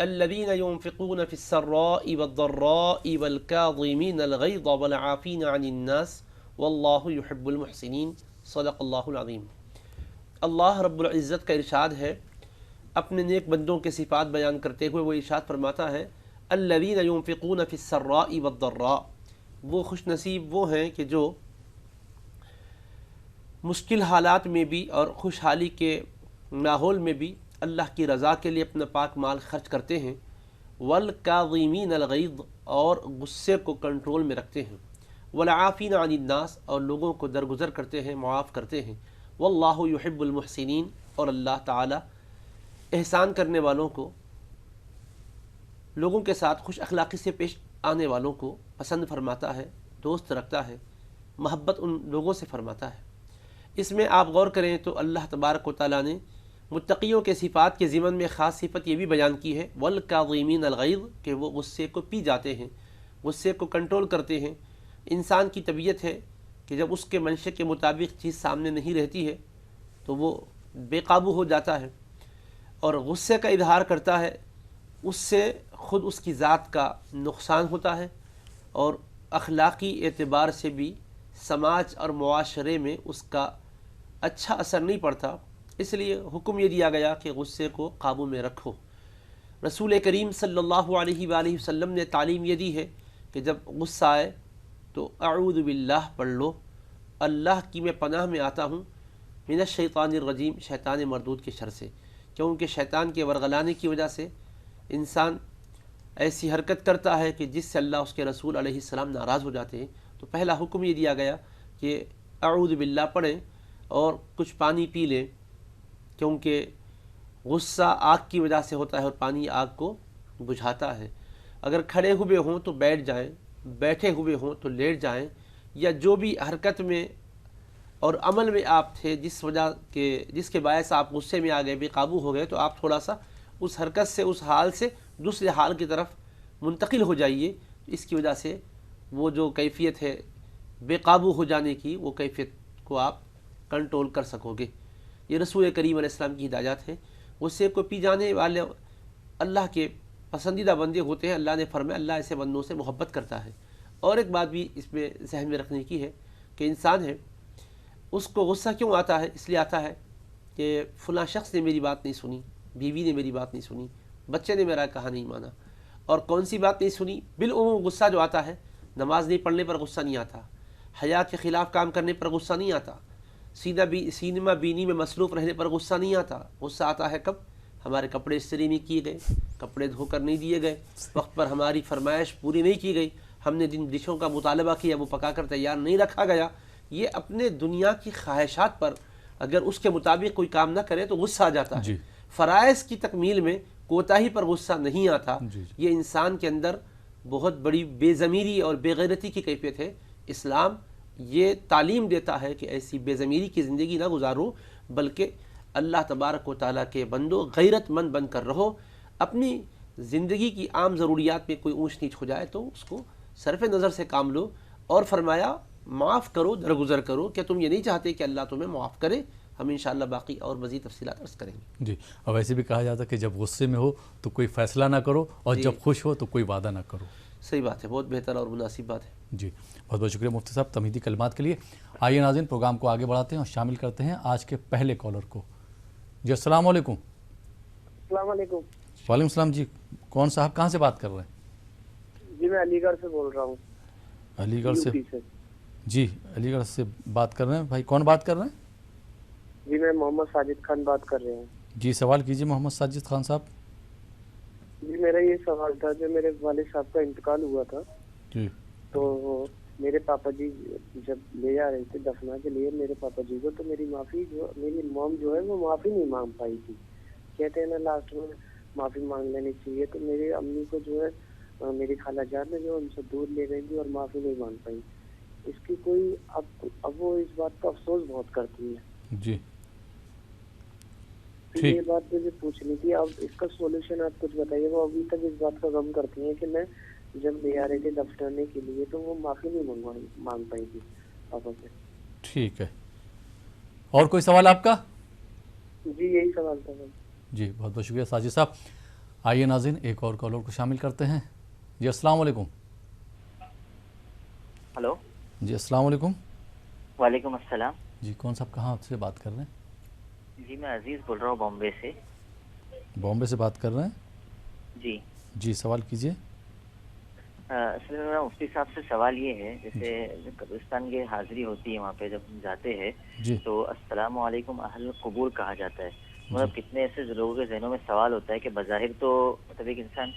الذين ينفقون في السراء والضراء والكاظمين الغيظ والعافين عن الناس والله يحب المحسنين صدق اللہ العظیم۔ اللہ رب العزت کا ارشاد ہے، اپنے نیک بندوں کے صفات بیان کرتے ہوئے وہ ارشاد فرماتا ہے الذين ينفقون في السراء والضراء، وہ خوش نصیب وہ ہیں کہ جو مشکل حالات میں بھی اور خوشحالی کے ماحول میں بھی اللہ کی رضا کے لیے اپنا پاک مال خرچ کرتے ہیں۔ والکاظمین الغیظ، اور غصے کو کنٹرول میں رکھتے ہیں۔ والعافین عن الناس، اور لوگوں کو درگزر کرتے ہیں، معاف کرتے ہیں۔ واللہ یحب المحسنین، اور اللہ تعالی احسان کرنے والوں کو، لوگوں کے ساتھ خوش اخلاقی سے پیش آنے والوں کو پسند فرماتا ہے، دوست رکھتا ہے، محبت ان لوگوں سے فرماتا ہے۔ اس میں آپ غور کریں تو اللہ تبارک و تعالیٰ نے متقیوں کے صفات کے ضمن میں خاص صفت یہ بھی بیان کی ہے والکاظمین الغیظ، کہ وہ غصے کو پی جاتے ہیں، غصے کو کنٹرول کرتے ہیں۔ انسان کی طبیعت ہے کہ جب اس کے منشے کے مطابق چیز سامنے نہیں رہتی ہے تو وہ بے قابو ہو جاتا ہے اور غصے کا اظہار کرتا ہے، اس سے خود اس کی ذات کا نقصان ہوتا ہے اور اخلاقی اعتبار سے بھی سماج اور معاشرے میں اس کا اچھا اثر نہیں پڑتا۔ اس لیے حکم یہ دیا گیا کہ غصے کو قابو میں رکھو۔ رسول کریم صلی اللہ علیہ وآلہ وسلم نے تعلیم یہ دی ہے کہ جب غصہ آئے تو اعوذ باللہ پڑھ لو، اللہ کی میں پناہ میں آتا ہوں من الشیطان الرجیم، شیطان مردود کے شر سے، کیونکہ شیطان کے ورغلانے کی وجہ سے انسان ایسی حرکت کرتا ہے کہ جس سے اللہ اس کے رسول علیہ السلام ناراض ہو جاتے ہیں۔ تو پہلا حکم یہ دیا گیا کہ اعوذ باللہ پڑھیں اور کچھ پانی پی لیں، کیونکہ غصہ آگ کی وجہ سے ہوتا ہے اور پانی آگ کو بجھاتا ہے۔ اگر کھڑے ہوئے ہوں تو بیٹھ جائیں، بیٹھے ہوئے ہوں تو لیٹ جائیں، یا جو بھی حرکت میں اور عمل میں آپ تھے جس کے باعث آپ غصے میں آ گئے، بے قابو ہو گئے، تو آپ تھوڑا سا اس حرکت سے، اس حال سے دوسرے حال کی طرف منتقل ہو جائیے۔ اس کی وجہ سے وہ جو کیفیت ہے بے قابو ہو جانے کی، وہ کیفیت کو آپ کنٹرول کر سکو گے۔ یہ رسول کریم علیہ السلام کی ہدایات ہے۔ غصے کو پی جانے والے اللہ کے پسندیدہ بندے ہوتے ہیں۔ اللہ نے فرمایا اللہ ایسے بندوں سے محبت کرتا ہے۔ اور ایک بات بھی اس میں ذہن میں رکھنے کی ہے کہ انسان ہے، اس کو غصہ کیوں آتا ہے؟ اس لیے آتا ہے کہ فلاں شخص نے میری بات نہیں سنی، بیوی نے میری بات نہیں سنی، بچے نے میرا کہا نہیں مانا۔ اور کون سی بات نہیں سنی؟ بالعموم غصہ جو آتا ہے، نماز نہیں پڑھنے پر غصہ نہیں آتا، حیا کے خلاف کام کرنے پر غصہ نہیں آتا، سینما بینی میں مصروف رہنے پر غصہ نہیں آتا۔ غصہ آتا ہے کب؟ ہمارے کپڑے استری نہیں کیے گئے، کپڑے دھو کر نہیں دیے گئے، وقت پر ہماری فرمائش پوری نہیں کی گئی، ہم نے جن ڈشوں کا مطالبہ کیا وہ پکا کر تیار نہیں رکھا گیا۔ یہ اپنے دنیا کی خواہشات پر اگر اس کے مطابق کوئی کام نہ کرے تو غصہ آ جاتا ہے۔ فرائض کی تکمیل میں کوتاہی پر غصہ نہیں آتا، جی یہ انسان کے اندر بہت بڑی بے ضمیری اور بے غیرتی کی کیفیت ہے۔ اسلام یہ تعلیم دیتا ہے کہ ایسی بے ضمیری کی زندگی نہ گزارو، بلکہ اللہ تبارک و تعالیٰ کے بندو غیرت مند بن کر رہو۔ اپنی زندگی کی عام ضروریات میں کوئی اونچ نیچ ہو جائے تو اس کو صرف نظر سے کام لو، اور فرمایا معاف کرو، درگزر کرو۔ کیا تم یہ نہیں چاہتے کہ اللہ تمہیں معاف کرے؟ ہم انشاءاللہ باقی اور مزید تفصیلات عرض کریں گے۔ جی، اور ویسے بھی کہا جاتا ہے کہ جب غصے میں ہو تو کوئی فیصلہ نہ کرو، اور جب خوش ہو تو کوئی وعدہ نہ کرو۔ صحیح بات ہے، بہت بہتر اور مناسب بات ہے۔ جی، بہت بہت شکریہ مفتی صاحب تمہیدی کلمات کے لیے۔ آئیے ناظرین، پروگرام کو آگے بڑھاتے ہیں اور شامل کرتے ہیں آج کے پہلے کالر کو۔ جی السلام علیکم۔ السلام علیکم۔ وعلیکم السلام۔ جی کون صاحب، کہاں سے بات کر رہے ہیں؟ جی میں علی گڑھ سے بول رہا ہوں۔ علی گڑھ سے؟ یو پی سے۔ جی علی گڑھ سے بات کر رہے ہیں بھائی، کون بات کر رہے ہیں؟ جی میں محمد ساجد خان بات کر رہے ہیں۔ جی سوال کیجیے محمد ساجد خان صاحب۔ جی میرا یہ سوال تھا، جو میرے والد صاحب کا انتقال ہوا تھا جی تو میرے پاپا جی جب لے جا رہے تھے دفنا کے لیے میرے پاپا جی کو، تو میری موم جو ہے وہ معافی نہیں مانگ پائی تھی۔ کہتے ہیں نا لاسٹ میں معافی مانگ لینی چاہیے، تو میری امی کو جو ہے میری خالہ جان نے جو ان سے دور لے گئی تھی اور معافی نہیں مانگ پائی۔ اس کی کوئی اب وہ اس بات کا افسوس بہت کرتی ہے۔ جی یہ بات مجھے پوچھنی تھی، اب اس کا سولوشن آپ کچھ بتائیے۔ وہ ابھی تک اس بات کا غم کرتی ہیں کہ میں جب لے آ رہے تھے دفنانے کے لیے تو وہ معافی نہیں مانگ پائی تھی پاپا سے۔ ٹھیک ہے، اور کوئی سوال آپ کا؟ جی یہی سوال تھا۔ جی بہت بہت شکریہ ساجد صاحب۔ آئیے ناظرین ایک اور کالر کو شامل کرتے ہیں۔ جی السلام علیکم۔ ہلو۔ جی السلام علیکم۔ وعلیکم السلام۔ جی کون صاحب، کہاں سے بات کر رہے ہیں؟ جی میں عزیز بول رہا ہوں بامبے سے۔ بامبے سے بات کر رہے ہیں؟ جی جی سوال کیجیے۔ اصل میں میرا مفتی صاحب سے سوال یہ ہے، جیسے قبرستان کی حاضری ہوتی ہے وہاں پہ جب ہم جاتے ہیں جی تو السلام علیکم اہل قبور کہا جاتا ہے۔ مطلب کتنے ایسے لوگوں کے ذہنوں میں سوال ہوتا ہے کہ بظاہر تو مطلب ایک انسان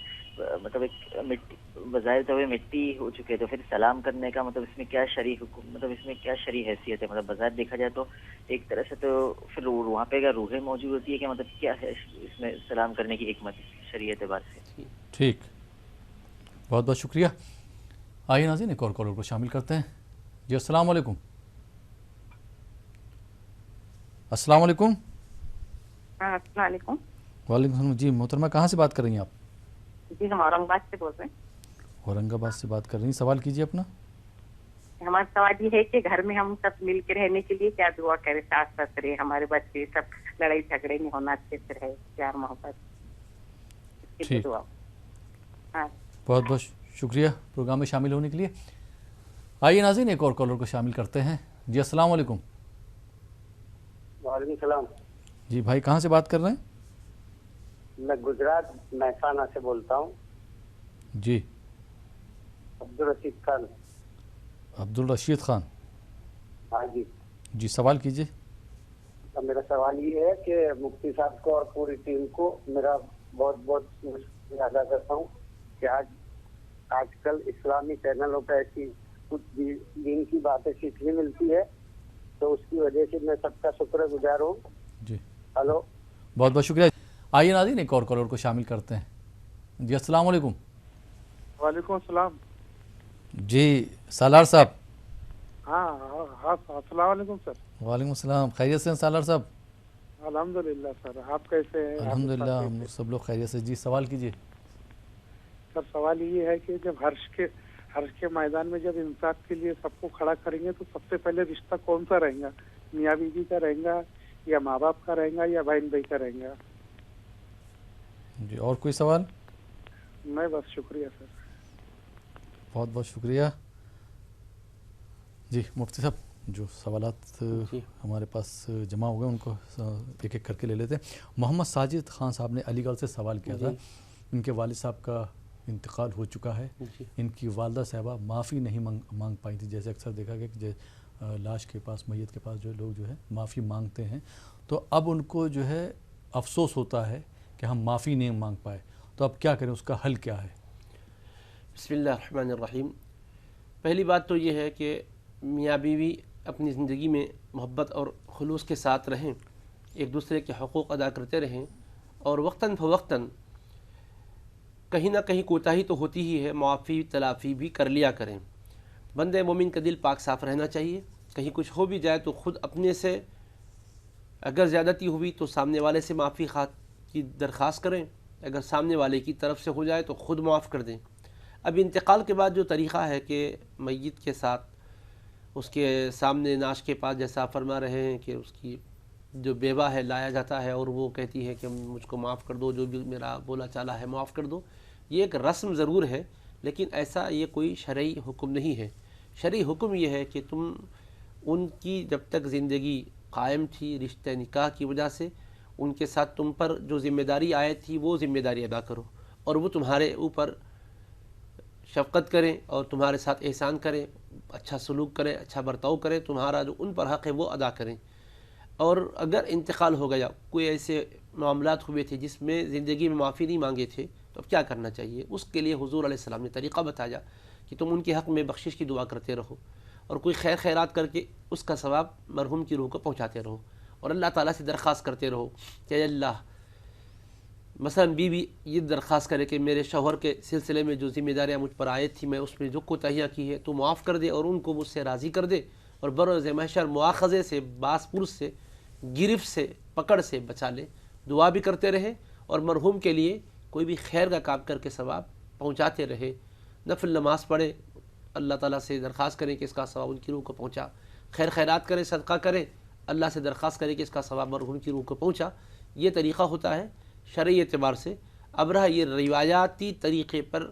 مطلب ایک بظاہر تو وہ مٹی ہو چکے، تو پھر سلام کرنے کا مطلب اس میں کیا شرعی حکم، مطلب اس میں کیا شرعی حیثیت ہے؟ مطلب بظاہر دیکھا جائے تو ایک طرح سے تو پھر وہاں پہ کیا روحیں موجود ہوتی ہے کہ مطلب کیا ہے اس میں سلام کرنے کی حکمت شرعی اعتبار سے؟ ٹھیک، بہت بہت شکریہ۔ آئیے ناظرین ایک اور کالر کو شامل کرتے ہیں۔ جی السلام علیکم۔ السلام علیکم۔ السلام علیکم۔ وعلیکم السلام۔ جی محترمہ کہاں سے بات کر رہی ہیں آپ؟ جی ہم اورنگ آباد سے بول رہے ہیں۔ اورنگ آباد سے بات کر رہی ہیں، سوال کیجیے اپنا۔ ہمارا سوال یہ ہے کہ گھر میں ہم سب مل کے رہنے کے لیے کیا دعا کریں؟ ساس سسرے ہمارے بچے سب لڑائی جھگڑے نہیں ہونا، اچھے سے رہے، پیار محبت، اس کے لیے دعا۔ ہاں بہت بہت شکریہ پروگرام میں شامل ہونے کے لیے۔ آئیے ناظرین ایک اور کالر کو شامل کرتے ہیں۔ جی السلام علیکم۔ وعلیکم السلام۔ جی بھائی کہاں سے بات کر رہے ہیں؟ میں گجرات مہسانہ سے بولتا ہوں۔ جی عبدالرشید خان۔ عبدالرشید خان۔ ہاں جی۔ جی سوال کیجیے۔ میرا سوال یہ ہے کہ مفتی صاحب کو اور پوری ٹیم کو میرا بہت بہت شکریہ ادا کرتا ہوں کہ آج کل اسلامی چینلوں پہ ایسی کچھ دین کی باتیں سیکھنے ملتی ہے، تو اس کی وجہ سے میں سب کا شکر گزار ہوں۔ جی ہلو، بہت بہت شکریہ۔ آئیے ناظرین ایک اور کالر کو شامل کرتے ہیں۔ جی السلام علیکم۔ وعلیکم السلام۔ جی سالار صاحب۔ ہاں السلام علیکم سر۔ وعلیکم السلام، خیریت سے ہیں سالار صاحب؟ الحمدللہ سر، آپ کیسے ہیں؟ الحمدللہ ہم لوگ سب لوگ خیریت سے۔ جی سوال کیجیے۔ سر سوال یہ ہے کہ جب حرش کے میدان میں جب انصاف کے لیے سب کو کھڑا کریں گے تو سب سے پہلے رشتہ کون سا رہے گا؟ میاں بیوی کا رہے گا یا ماں باپ کا رہے گا یا بہن بھائی کا رہے گا؟ جی اور کوئی سوال؟ میں بس شکریہ سر۔ بہت بہت شکریہ۔ جی مفتی صاحب جو سوالات ہمارے پاس جمع ہو گئے ان کو ایک ایک کر کے لے لیتے ہیں۔ محمد ساجد خان صاحب نے علی گڑھ سے سوال کیا تھا، ان کے والد صاحب کا انتقال ہو چکا ہے، ان کی والدہ صاحبہ معافی نہیں مانگ پائی تھی۔ جیسے اکثر دیکھا گیا کہ لاش کے پاس، میت کے پاس جو لوگ جو ہے معافی مانگتے ہیں، تو اب ان کو جو ہے افسوس ہوتا ہے کہ ہم معافی نہیں مانگ پائے، تو اب کیا کریں، اس کا حل کیا ہے؟ بسم اللہ الرحمن الرحیم۔ پہلی بات تو یہ ہے کہ میاں بیوی اپنی زندگی میں محبت اور خلوص کے ساتھ رہیں، ایک دوسرے کے حقوق ادا کرتے رہیں، اور وقتاً فوقتاً کہیں نہ کہیں کوتاہی تو ہوتی ہی ہے، معافی تلافی بھی کر لیا کریں۔ بندے مومن کا دل پاک صاف رہنا چاہیے، کہیں کچھ ہو بھی جائے تو خود اپنے سے، اگر زیادتی ہوئی تو سامنے والے سے معافی کی درخواست کریں، اگر سامنے والے کی طرف سے ہو جائے تو خود معاف کر دیں۔ اب انتقال کے بعد جو طریقہ ہے کہ میت کے ساتھ اس کے سامنے نعش کے پاس، جیسا آپ فرما رہے ہیں کہ اس کی جو بیوہ ہے لایا جاتا ہے اور وہ کہتی ہے کہ مجھ کو معاف کر دو، جو بھی میرا بولا چالا ہے معاف کر دو، یہ ایک رسم ضرور ہے، لیکن ایسا یہ کوئی شرعی حکم نہیں ہے۔ شرعی حکم یہ ہے کہ تم ان کی جب تک زندگی قائم تھی رشتہ نکاح کی وجہ سے، ان کے ساتھ تم پر جو ذمہ داری آئی تھی وہ ذمہ داری ادا کرو، اور وہ تمہارے اوپر شفقت کریں اور تمہارے ساتھ احسان کریں، اچھا سلوک کریں، اچھا برتاؤ کریں، تمہارا جو ان پر حق ہے وہ ادا کریں۔ اور اگر انتقال ہو گیا، کوئی ایسے معاملات ہوئے تھے جس میں زندگی میں معافی نہیں مانگے تھے، تو اب کیا کرنا چاہیے؟ اس کے لیے حضور علیہ السلام نے طریقہ بتایا کہ تم ان کے حق میں بخشش کی دعا کرتے رہو، اور کوئی خیرات کر کے اس کا ثواب مرحوم کی روح کو پہنچاتے رہو، اور اللہ تعالیٰ سے درخواست کرتے رہو کہ اے اللہ، مثلا بیوی یہ درخواست کرے کہ میرے شوہر کے سلسلے میں جو ذمہ داریاں مجھ پر عائد تھی، میں اس میں جو کوتاہیاں کی ہے تو معاف کر دے، اور ان کو مجھ سے راضی کر دے، اور بروز محشر مواخذے سے، باس پرس سے، گرفت سے، پکڑ سے بچا لے۔ دعا بھی کرتے رہے اور مرحوم کے لیے کوئی بھی خیر کا کام کر کے ثواب پہنچاتے رہے، نفل نماز پڑھے، اللہ تعالیٰ سے درخواست کریں کہ اس کا ثواب ان کی روح کو پہنچا، خیرات کریں، صدقہ کریں، اللہ سے درخواست کریں کہ اس کا ثواب مرحوم کی روح کو پہنچا۔ یہ طریقہ ہوتا ہے شرعی اعتبار سے۔ اب رہا یہ روایاتی طریقے پر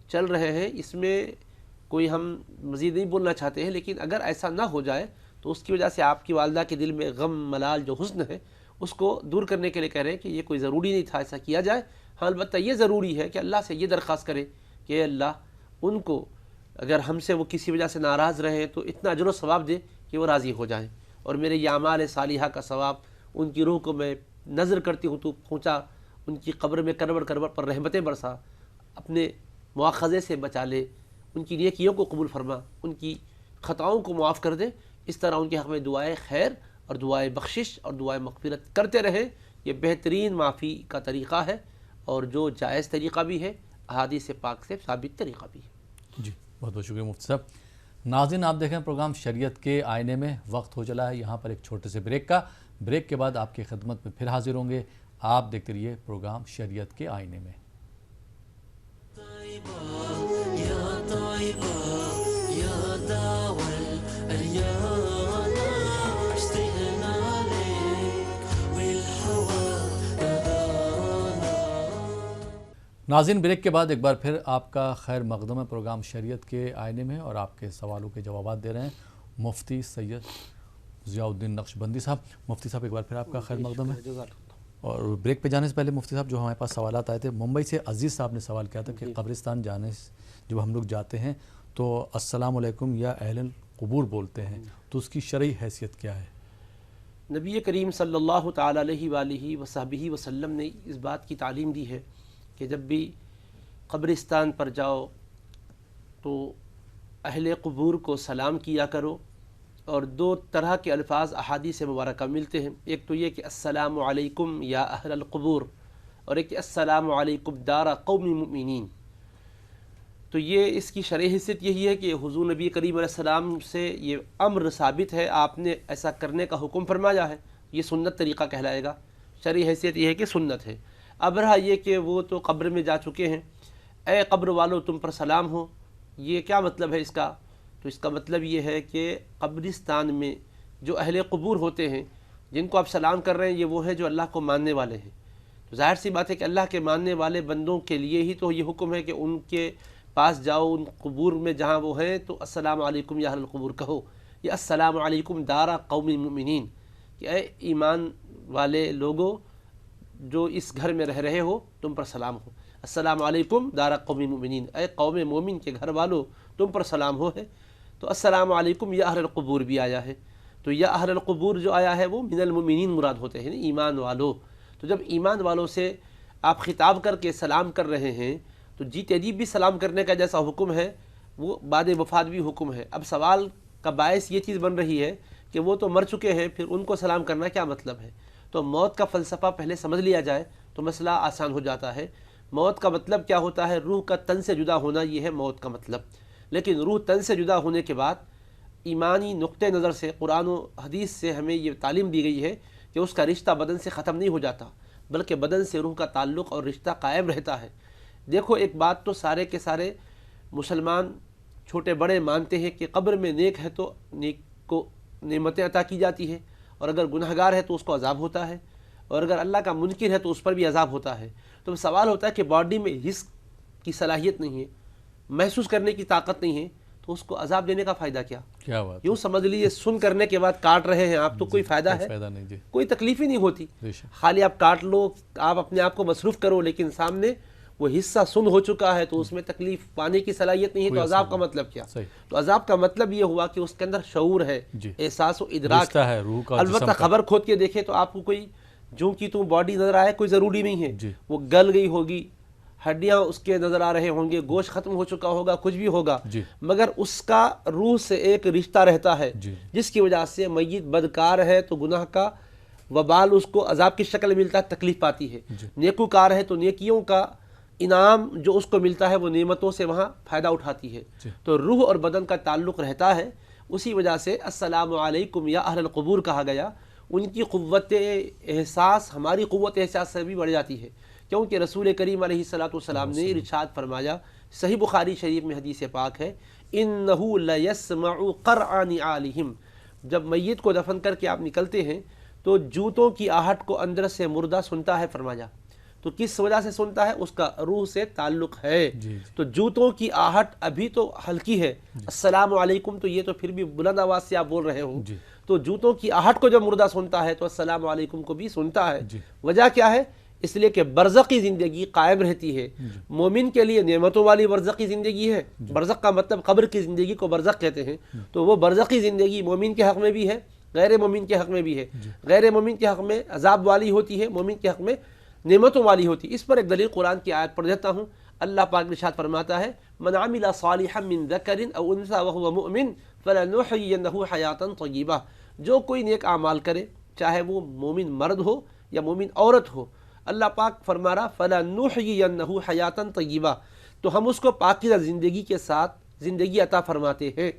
چل رہے ہیں، اس میں کوئی ہم مزید نہیں بولنا چاہتے ہیں، لیکن اگر ایسا نہ ہو جائے تو اس کی وجہ سے آپ کی والدہ کے دل میں غم ملال جو حزن ہے اس کو دور کرنے کے لیے کہہ رہے ہیں کہ یہ کوئی ضروری نہیں تھا ایسا کیا جائے۔ ہاں البتہ یہ ضروری ہے کہ اللہ سے یہ درخواست کریں کہ اے اللہ، ان کو اگر ہم سے وہ کسی وجہ سے ناراض رہے تو اتنا اجر و ثواب دے کہ وہ راضی ہو جائیں، اور میرے یہ اعمال صالحہ کا ثواب ان کی روح کو میں نظر کرتی ہوں تو پہنچا، ان کی قبر میں کروڑ پر رحمتیں برسا، اپنے مواخذے سے بچا لے، ان کی نیکیوں کو قبول فرما، ان کی خطاؤں کو معاف کر دے۔ اس طرح ان کے حق میں دعائے خیر اور دعائے بخشش اور دعائے مغفرت کرتے رہیں۔ یہ بہترین معافی کا طریقہ ہے، اور جو جائز طریقہ بھی ہے، احادیث پاک سے ثابت طریقہ بھی ہے۔ جی بہت بہت شکریہ مفتی صاحب۔ ناظرین، آپ دیکھیں پروگرام شریعت کے آئینے میں، وقت ہو چلا ہے یہاں پر ایک چھوٹے سے بریک کا۔ بریک کے بعد آپ کی خدمت میں پھر حاضر ہوں گے۔ آپ دیکھتے رہیے پروگرام شریعت کے آئینے میں۔ ناظرین، بریک کے بعد ایک بار پھر آپ کا خیر مقدم ہے پروگرام شریعت کے آئینے میں، اور آپ کے سوالوں کے جوابات دے رہے ہیں مفتی سید ضیاء الدین نقشبندی صاحب۔ مفتی صاحب ایک بار پھر آپ کا خیر مقدم ہے۔ اور بریک پہ جانے سے پہلے مفتی صاحب، جو ہمارے پاس سوالات آئے تھے، ممبئی سے عزیز صاحب نے سوال کیا تھا کہ قبرستان جانے جب ہم لوگ جاتے ہیں تو السلام علیکم یا اہل القبور بولتے ہیں، تو اس کی شرعی حیثیت کیا ہے؟ نبی کریم صلی اللہ تعالیٰ علیہ وآلہ وصحبہ وسلم نے اس بات کی تعلیم دی ہے کہ جب بھی قبرستان پر جاؤ تو اہل قبور کو سلام کیا کرو، اور دو طرح کے الفاظ احادیث مبارکہ ملتے ہیں، ایک تو یہ کہ السلام علیکم یا اہل القبور، اور ایک کہ السلام علیکم دار قوم مؤمنین۔ تو یہ اس کی شرعی حیثیت یہی ہے کہ حضور نبی کریم علیہ السلام سے یہ امر ثابت ہے، آپ نے ایسا کرنے کا حکم فرمایا ہے، یہ سنت طریقہ کہلائے گا۔ شرعی حیثیت یہ ہے کہ سنت ہے۔ اب رہا یہ کہ وہ تو قبر میں جا چکے ہیں، اے قبر والو تم پر سلام ہو، یہ کیا مطلب ہے اس کا؟ تو اس کا مطلب یہ ہے کہ قبرستان میں جو اہل قبور ہوتے ہیں، جن کو آپ سلام کر رہے ہیں، یہ وہ ہیں جو اللہ کو ماننے والے ہیں۔ تو ظاہر سی بات ہے کہ اللہ کے ماننے والے بندوں کے لیے ہی تو یہ حکم ہے کہ ان کے پاس جاؤ، ان قبور میں جہاں وہ ہیں، تو السلام علیکم یا اہل القبور کہو، یا السلام علیکم دار قوم مؤمنین، کہ اے ایمان والے لوگوں جو اس گھر میں رہ رہے ہو، تم پر سلام ہو۔ السلام علیکم دار قوم مؤمنین، اے قوم مومن کے گھر والو تم پر سلام ہو ہے۔ تو السلام علیکم یا اہل القبور بھی آیا ہے، تو یا اہل القبور جو آیا ہے وہ من المؤمنین مراد ہوتے ہیں، ایمان والو۔ تو جب ایمان والوں سے آپ خطاب کر کے سلام کر رہے ہیں تو جی تجیب بھی سلام کرنے کا جیسا حکم ہے وہ بعد وفات بھی حکم ہے۔ اب سوال کا باعث یہ چیز بن رہی ہے کہ وہ تو مر چکے ہیں، پھر ان کو سلام کرنا کیا مطلب ہے؟ تو موت کا فلسفہ پہلے سمجھ لیا جائے تو مسئلہ آسان ہو جاتا ہے۔ موت کا مطلب کیا ہوتا ہے؟ روح کا تن سے جدا ہونا، یہ ہے موت کا مطلب۔ لیکن روح تن سے جدا ہونے کے بعد ایمانی نقطہ نظر سے قرآن و حدیث سے ہمیں یہ تعلیم دی گئی ہے کہ اس کا رشتہ بدن سے ختم نہیں ہو جاتا، بلکہ بدن سے روح کا تعلق اور رشتہ قائم رہتا ہے۔ دیکھو ایک بات تو سارے کے سارے مسلمان چھوٹے بڑے مانتے ہیں کہ قبر میں نیک ہے تو نیک کو نعمتیں عطا کی جاتی ہیں، اور اگر گنہگار ہے تو اس کو عذاب ہوتا ہے، اور اگر اللہ کا منکر ہے تو اس پر بھی عذاب ہوتا ہے۔ تو سوال ہوتا ہے کہ باڈی میں حس کی صلاحیت نہیں ہے، محسوس کرنے کی طاقت نہیں ہے، تو اس کو عذاب دینے کا فائدہ کیا؟ کیا بات، یوں سمجھ لیجیے سن کرنے کے بعد کاٹ رہے ہیں آپ تو کوئی فائدہ ہے؟ فائدہ نہیں جی، کوئی تکلیف ہی نہیں ہوتی، بے شک۔ خالی آپ کاٹ لو، آپ اپنے آپ کو مصروف کرو، لیکن سامنے وہ حصہ سن ہو چکا ہے تو اس میں تکلیف پانے کی صلاحیت نہیں ہے، تو عذاب کا مطلب کیا؟ صحیح۔ تو عذاب کا مطلب یہ ہوا کہ اس کے اندر شعور ہے، جی، احساس و ادراک رشتہ ہے روح کا، البتہ جسم کا۔ خبر کھود کے دیکھے تو آپ کو کوئی جو کی تم باڈی نظر آئے کوئی ضروری نہیں ہے، جی، وہ گل گئی ہوگی، ہڈیاں اس کے نظر آ رہے ہوں گے، گوشت ختم ہو چکا ہوگا، کچھ بھی ہوگا، جی، مگر اس کا روح سے ایک رشتہ رہتا ہے، جی، جس کی وجہ سے میت بدکار ہے تو گناہ کا وبال اس کو عذاب کی شکل ملتا ہے، تکلیف پاتی ہے، جی، نیکوکار ہے تو نیکیوں کا انعام جو اس کو ملتا ہے وہ نعمتوں سے وہاں فائدہ اٹھاتی ہے۔ جی، تو روح اور بدن کا تعلق رہتا ہے، اسی وجہ سے السلام علیکم یا اہل القبور کہا گیا۔ ان کی قوت احساس ہماری قوت احساس سے بھی بڑھ جاتی ہے، کیونکہ رسول کریم علیہ الصلوۃ والسلام نے ارشاد فرمایا، صحیح بخاری شریف میں حدیث پاک ہے، انہ لیسمع قرع نعالہم، جب میت کو دفن کر کے آپ نکلتے ہیں تو جوتوں کی آہٹ کو اندر سے مردہ سنتا ہے، فرمایا تو کس وجہ سے سنتا ہے؟ اس کا روح سے تعلق ہے۔ جی، تو جوتوں کی آہٹ ابھی تو ہلکی ہے، السلام علیکم تو یہ تو پھر بھی بلند آواز سے آپ بول رہے ہوں، جی، تو جوتوں کی آہٹ کو جب مردہ سنتا ہے تو السلام علیکم کو بھی سنتا ہے۔ جی، وجہ کیا ہے؟ اس لیے کہ برزخی زندگی قائم رہتی ہے، مومن کے لیے نعمتوں والی برزخی زندگی ہے، برزخ کا مطلب قبر کی زندگی کو برزخ کہتے ہیں، تو وہ برزخی زندگی مومن کے حق میں بھی ہے، غیر مومن کے حق میں بھی ہے، غیر مومن کے حق میں عذاب والی ہوتی ہے، مومن کے حق میں نعمتوں والی ہوتی ہے۔ اس پر ایک دلیل قرآن کی آیت پڑھ دیتا ہوں، اللہ پاک ارشاد فرماتا ہے، من عمل صالحا من ذکر او انثى وهو مؤمن فلنحيينه حیاتا طیبہ، جو کوئی نیک اعمال کرے چاہے وہ مومن مرد ہو یا مومن عورت ہو، اللہ پاک فرما رہا فلنحيينه حیاتا طیبہ، تو ہم اس کو پاکیزہ زندگی کے ساتھ زندگی عطا فرماتے ہیں۔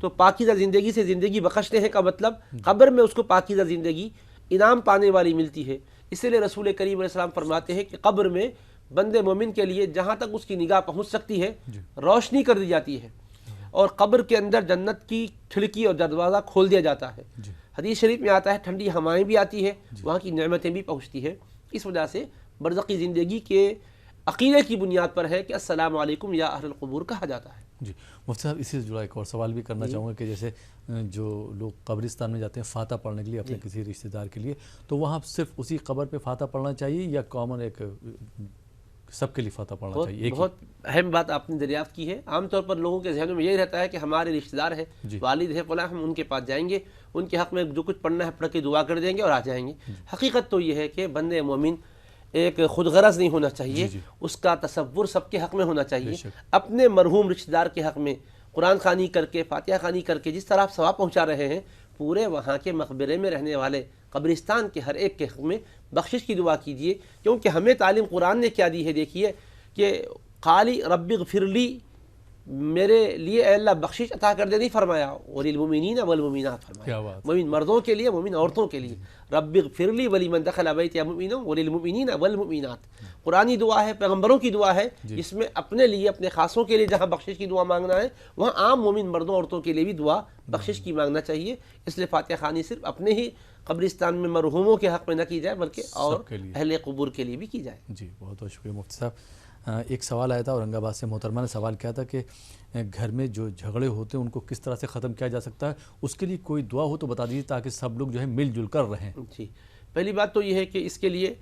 تو پاکیزہ زندگی سے زندگی بخشتے ہیں کا مطلب قبر میں اس کو پاکیزہ زندگی انعام پانے والی ملتی ہے۔ اس لیے رسول کریم علیہ السلام فرماتے ہیں کہ قبر میں بند مومن کے لیے جہاں تک اس کی نگاہ پہنچ سکتی ہے روشنی کر دی جاتی ہے، اور قبر کے اندر جنت کی کھڑکی اور دروازہ کھول دیا جاتا ہے۔ حدیث شریف میں آتا ہے ٹھنڈی ہوائیں بھی آتی ہے، وہاں کی نعمتیں بھی پہنچتی ہے۔ اس وجہ سے برزخی زندگی کے عقیدے کی بنیاد پر ہے کہ السلام علیکم یا اہل القبور کہا جاتا ہے۔ جی مفتی صاحب، اسی سے جڑا ایک اور سوال بھی کرنا چاہوں گا کہ جیسے جو لوگ قبرستان میں جاتے ہیں فاتحہ پڑھنے کے لیے اپنے کسی رشتہ دار کے لیے، تو وہاں صرف اسی قبر پہ فاتحہ پڑھنا چاہیے یا کامن ایک سب کے لیے فاتحہ پڑھنا چاہیے؟ بہت اہم بات آپ نے دریافت کی ہے۔ عام طور پر لوگوں کے ذہنوں میں یہی رہتا ہے کہ ہمارے رشتہ دار ہیں، والد ہے فلاں، ہم ان کے پاس جائیں گے، ان کے حق میں جو کچھ پڑھنا ہے پڑھ کے دعا کر دیں گے اور آ جائیں گے۔ حقیقت تو یہ ہے کہ بندے مومن ایک خود غرض نہیں ہونا چاہیے، اس کا تصور سب کے حق میں ہونا چاہیے، اپنے مرحوم رشتہ دار کے حق میں قرآن خوانی کر کے فاتحہ خوانی کر کے جس طرح آپ ثواب پہنچا رہے ہیں، پورے وہاں کے مقبرے میں رہنے والے قبرستان کے ہر ایک کے حق میں بخشش کی دعا کیجیے، کیونکہ ہمیں تعلیم قرآن نے کیا دی ہے؟ دیکھیے کہ قالی رب اغفر لی، میرے لیے اے اللہ بخشش عطا کر دے نہیں فرمایا، وللمؤمنین والمؤمنات فرمایا، مومن مردوں کے لیے مومن عورتوں کے لیے، رب اغفر لی ولمن دخل بیتی مؤمنا وللمؤمنین والمؤمنات، قرآنی دعا ہے، پیغمبروں کی دعا ہے، جس میں اپنے لیے اپنے خاصوں کے لیے جہاں بخشش کی دعا مانگنا ہے وہاں عام مومن مردوں عورتوں کے لیے بھی دعا بخشش کی مانگنا چاہیے۔ اس لیے فاتحہ خوانی صرف اپنے ہی قبرستان میں مرحوموں کے حق میں نہ کی جائے بلکہ اور اہل قبور کے لیے بھی کی جائے۔ جی بہت بہت شکریہ مفتی صاحب۔ ایک سوال آیا تھا اورنگ آباد سے، محترمہ نے سوال کیا تھا کہ گھر میں جو جھگڑے ہوتے ہیں ان کو کس طرح سے ختم کیا جا سکتا ہے، اس کے لیے کوئی دعا ہو تو بتا دیجیے تاکہ سب لوگ جو ہے مل جل کر رہیں۔ جی پہلی بات تو یہ ہے کہ اس کے لیے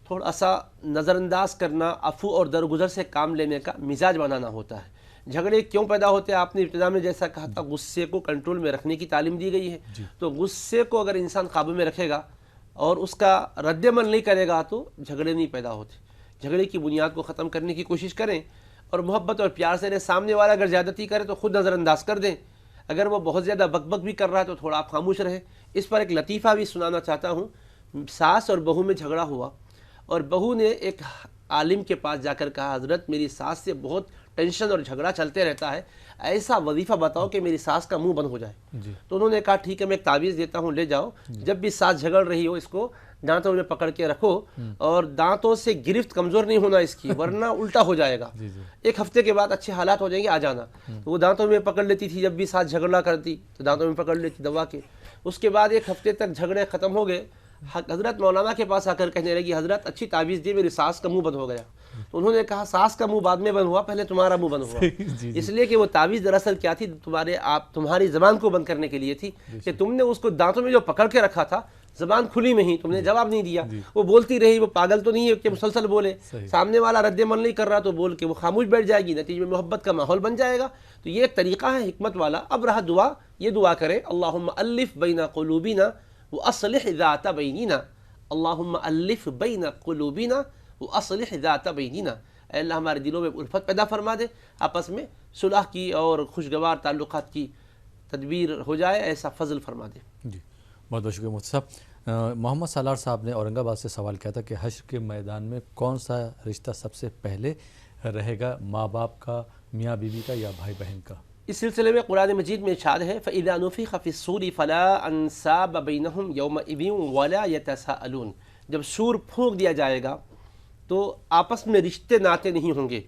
تھوڑا سا نظر انداز کرنا، عفو اور درگزر سے کام لینے کا مزاج بنانا ہوتا ہے۔ جھگڑے کیوں پیدا ہوتے ہیں؟ آپ نے ابتدا میں جیسا کہا تھا غصے کو کنٹرول میں رکھنے کی تعلیم دی گئی ہے، تو غصے کو اگر انسان قابو میں رکھے گا اور اس کا رد عمل نہیں کرے گا تو جھگڑے نہیں پیدا ہوتے۔ جھگڑے کی بنیاد کو ختم کرنے کی کوشش کریں اور محبت اور پیار سے سامنے والا اگر زیادتی کرے تو خود نظر انداز کر دیں، اگر وہ بہت زیادہ بک بک بھی کر رہا ہے تو تھوڑا آپ خاموش رہیں۔ اس پر ایک لطیفہ بھی سنانا چاہتا ہوں۔ ساس اور بہو میں جھگڑا ہوا اور بہو نے ایک عالم کے پاس جا کر کہا حضرت میری ساس سے بہت ٹینشن اور جھگڑا چلتے رہتا ہے، ایسا وظیفہ بتاؤ کہ میری ساس کا منہ بند ہو جائے. تو انہوں نے کہا ٹھیک ہے میں ایک تعویذ دیتا ہوں، لے جاؤ، جب بھی ساس جھگڑ رہی ہو اس کو دانتوں میں پکڑ کے رکھو اور دانتوں سے گرفت کمزور نہیں ہونا اس کی ورنہ الٹا ہو جائے گا. 1 ہفتے کے بعد اچھے حالات ہو جائیں گے، آ جانا. تو وہ دانتوں میں پکڑ لیتی تھی، جب بھی ساس جھگڑا کرتی تو دانتوں میں پکڑ لیتی دوا کے. اس کے بعد 1 ہفتے تک جھگڑے ختم ہو گئے. حضرت مولانا کے پاس آ کر کہنے لگی حضرت اچھی تعویذ دی، میری ساس کا منہ بند ہو گیا. تو انہوں نے کہا ساس کا منہ بعد میں بند ہوا، پہلے تمہارا منہ بند ہوا. اس لیے کہ وہ تعویذ دراصل کیا تھی، تمہاری زبان کو بند کرنے کے لیے تھی کہ تم نے اس کو دانتوں میں جو پکڑ کے رکھا تھا زبان کھلی میں ہی تم نے جواب نہیں دیا. وہ بولتی رہی، وہ پاگل تو نہیں ہے کہ مسلسل بولے، سامنے والا رد عمل نہیں کر رہا تو بول کے وہ خاموش بیٹھ جائے گی، نتیجے میں محبت کا ماحول بن جائے گا. تو یہ ایک طریقہ ہے حکمت والا. اب رہا دعا، یہ دعا کریں اللہم الف بین قلوبنا واصلح ذات بیننا، اللہم الف بین قلوبنا واصلح ذات بیننا. اے اللہ ہمارے دلوں میں الفت پیدا فرما دے، آپس میں صلح کی اور خوشگوار تعلقات کی تدبیر ہو جائے، ایسا فضل فرما دے. جی بہت بہت شکریہ مفتی صاحب. محمد سالار صاحب نے اورنگ آباد سے سوال کیا تھا کہ حشر کے میدان میں کون سا رشتہ سب سے پہلے رہے گا، ماں باپ کا، میاں بیوی کا یا بھائی بہن کا؟ اس سلسلے میں قرآن مجید میں ارشاد ہے فَإِذَا نُفِخَ فِي الصُّورِ فَلَا أَنْسَابَ بَيْنَهُمْ يَوْمَئِذٍ وَلَا يَتَسَاءَلُونَ. جب سور پھونک دیا جائے گا تو آپس میں رشتے ناتے نہیں ہوں گے،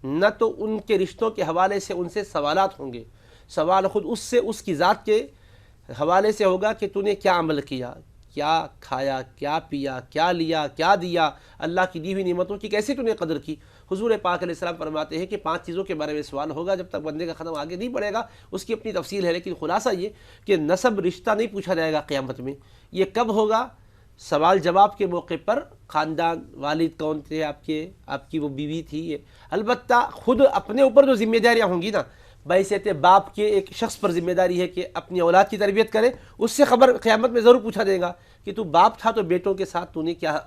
نہ تو ان کے رشتوں کے حوالے سے ان سے سوالات ہوں گے. سوال خود اس سے اس کی ذات کے حوالے سے ہوگا کہ تو نے کیا عمل کیا، کیا کھایا، کیا پیا، کیا لیا، کیا دیا، اللہ کی دی ہوئی نعمتوں کی کیسے تو نے قدر کی. حضور پاک علیہ السلام فرماتے ہیں کہ 5 چیزوں کے بارے میں سوال ہوگا، جب تک بندے کا ختم آگے نہیں بڑھے گا اس کی اپنی تفصیل ہے، لیکن خلاصہ یہ کہ نسب رشتہ نہیں پوچھا جائے گا قیامت میں. یہ کب ہوگا؟ سوال جواب کے موقع پر. خاندان، والد کون تھے آپ کی وہ بیوی تھی. البتہ خود اپنے اوپر جو ذمہ داریاں ہوں گی نا، بحیثیت باپ کے ایک شخص پر ذمہ داری ہے کہ اپنی اولاد کی تربیت کرے. اس سے خبر قیامت میں ضرور پوچھا دے گا کہ تو باپ تھا تو بیٹوں کے ساتھ تو نے کیا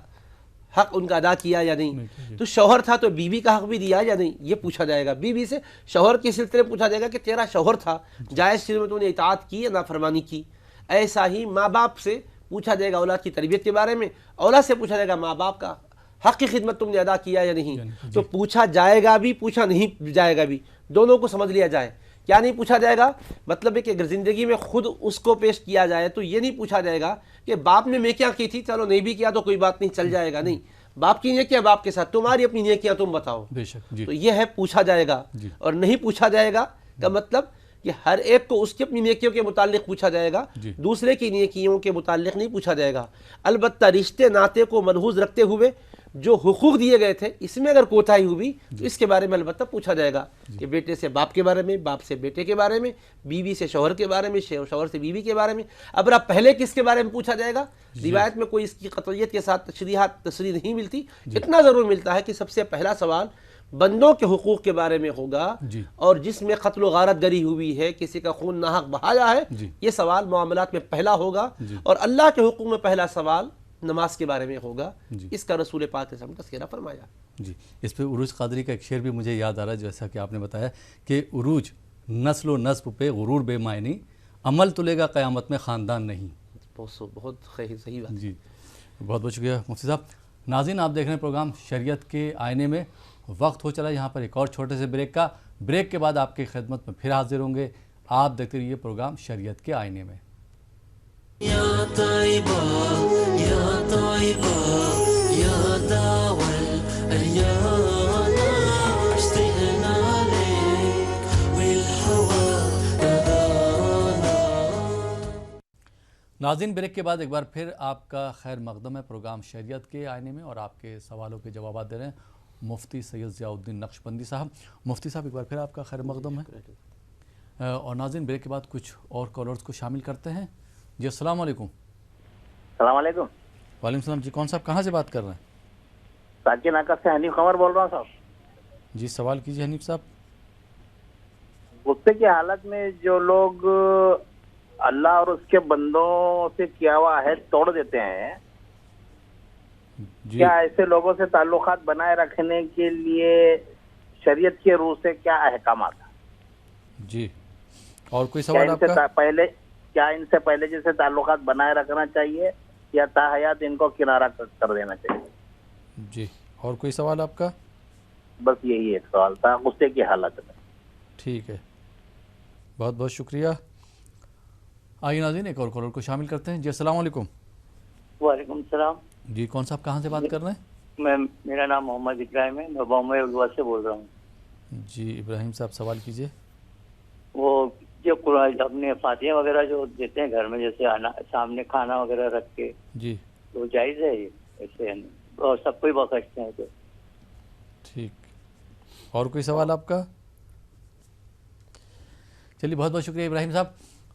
حق ان کا ادا کیا یا نہیں، تو شوہر تھا تو بیوی کا حق بھی دیا یا نہیں، یہ پوچھا جائے گا. بیوی سے شوہر کے سلسلے میں پوچھا جائے گا کہ تیرا شوہر تھا، جائز چیز میں تو نے اطاعت کی یا نافرمانی کی. ایسا ہی ماں باپ سے پوچھا جائے گا اولاد کی تربیت کے بارے میں، اولاد سے پوچھا جائے گا ماں باپ کا حق کی خدمت تم نے ادا کیا یا نہیں. تو پوچھا جائے گا بھی، پوچھا نہیں جائے گا بھی، دونوں کو سمجھ لیا جائے. کیا نہیں پوچھا جائے گا؟ مطلب ہے کہ اگر زندگی میں خود اس کو پیش کیا جائے تو یہ نہیں پوچھا جائے گا کہ باپ نے نیکیاں کی تھی، چلو نہیں بھی کیا تو کوئی بات نہیں، چل جائے گا. نہیں، باپ کی نیکیاں باپ کے ساتھ، تمہاری اپنی نیکیاں تم بتاؤ. بے شک. تو یہ ہے پوچھا جائے گا. اور نہیں پوچھا جائے گا کا مطلب کہ ہر ایک کو اس کی اپنی نیکیوں کے متعلق پوچھا جائے گا، دوسرے کی نیکیوں کے متعلق نہیں پوچھا جائے گا. البتہ رشتے ناطے کو ملحوظ رکھتے ہوئے جو حقوق دیے گئے تھے اس میں اگر کوتاہی ہوئی تو اس کے بارے میں البتہ پوچھا جائے گا کہ بیٹے سے باپ کے بارے میں، باپ سے بیٹے کے بارے میں، بیوی سے شوہر کے بارے میں، شوہر سے بیوی کے بارے میں. اب رہا پہلے کس کے بارے میں پوچھا جائے گا، روایت میں کوئی اس کی قطعیت کے ساتھ تصریح نہیں ملتی. اتنا ضرور ملتا ہے کہ سب سے پہلا سوال بندوں کے حقوق کے بارے میں ہوگا، اور جس میں قتل و غارت گری ہوئی ہے، کسی کا خون ناحق بہایا ہے، یہ سوال معاملات میں پہلا ہوگا. اور اللہ کے حقوق میں پہلا سوال نماز کے بارے میں ہوگا. اس کا رسول پاک نے تذکرہ فرمایا. جی اس پہ عروج قادری کا ایک شعر بھی مجھے یاد آ رہا ہے، جیسا کہ آپ نے بتایا کہ عروج نسل و نسب پہ غرور بے معنی، عمل تلے گا قیامت میں خاندان نہیں. بہت صحیح بات. جی بہت بہت شکریہ مفتی صاحب. ناظرین آپ دیکھ رہے ہیں پروگرام شریعت کے آئینے میں. وقت ہو چلا یہاں پر ایک اور چھوٹے سے بریک کا. بریک کے بعد آپ کی خدمت میں پھر حاضر ہوں گے. آپ دیکھتے رہیے پروگرام شریعت کے آئینے میں. یا طیبہ یا طیبہ یا داول اریانا اشتقنا لیک والہوا نادانا. ناظرین بریک کے بعد ایک بار پھر آپ کا خیر مقدم ہے پروگرام شریعت کے آئینے میں، اور آپ کے سوالوں کے جوابات دے رہے ہیں مفتی سید ضیاء الدین نقشبندی صاحب. مفتی صاحب ایک بار پھر آپ کا خیر مقدم ہے. اور ناظرین بریک کے بعد کچھ اور کالرز کو شامل کرتے ہیں. جی السلام علیکم. السلام علیکم. وعلیکم السلام. جی کون صاحب کہاں سے بات کر رہے ہیں؟ ساکی ناکہ سے حنیف قمر بول رہا ہوں صاحب. جی سوال کیجیے حنیف صاحب. غصے کی حالت میں جو لوگ اللہ اور اس کے بندوں سے کیا ہوا عہد توڑ دیتے ہیں، کیا ایسے لوگوں سے تعلقات بنائے رکھنے کے لیے شریعت کے روح سے کیا احکامات ہیں؟ جی اور کوئی سوال آپ کا؟ کیا ان سے پہلے جیسے تعلقات بنائے رکھنا چاہیے یا تاحیات ان کو کنارہ کر دینا چاہیے؟ جی اور کوئی سوال آپ کا؟ بس یہی ایک سوال تھا غصے کی حالت میں. ٹھیک ہے، بہت بہت شکریہ. آئیے ناظرین ایک اور کالر کو شامل کرتے ہیں. جی السلام علیکم. وعلیکم السلام. جی کون صاحب کہاں سے بات کر رہے ہیں؟ میرا نام محمد ابراہیم ہے، میں بامبے اردوا سے بول رہا ہوں. جی ابراہیم صاحب سوال کیجئے. وہ جو قرآن اپنے فاتحہ وغیرہ جو دیتے ہیں گھر میں، جیسے سامنے کھانا وغیرہ رکھ کے، جی تو جائز ہے یہ ایسے؟ اور سب کو ہی بخشتے ہیں تو؟ ٹھیک. اور کوئی سوال آپ کا؟ چلیے بہت بہت شکریہ ابراہیم صاحب.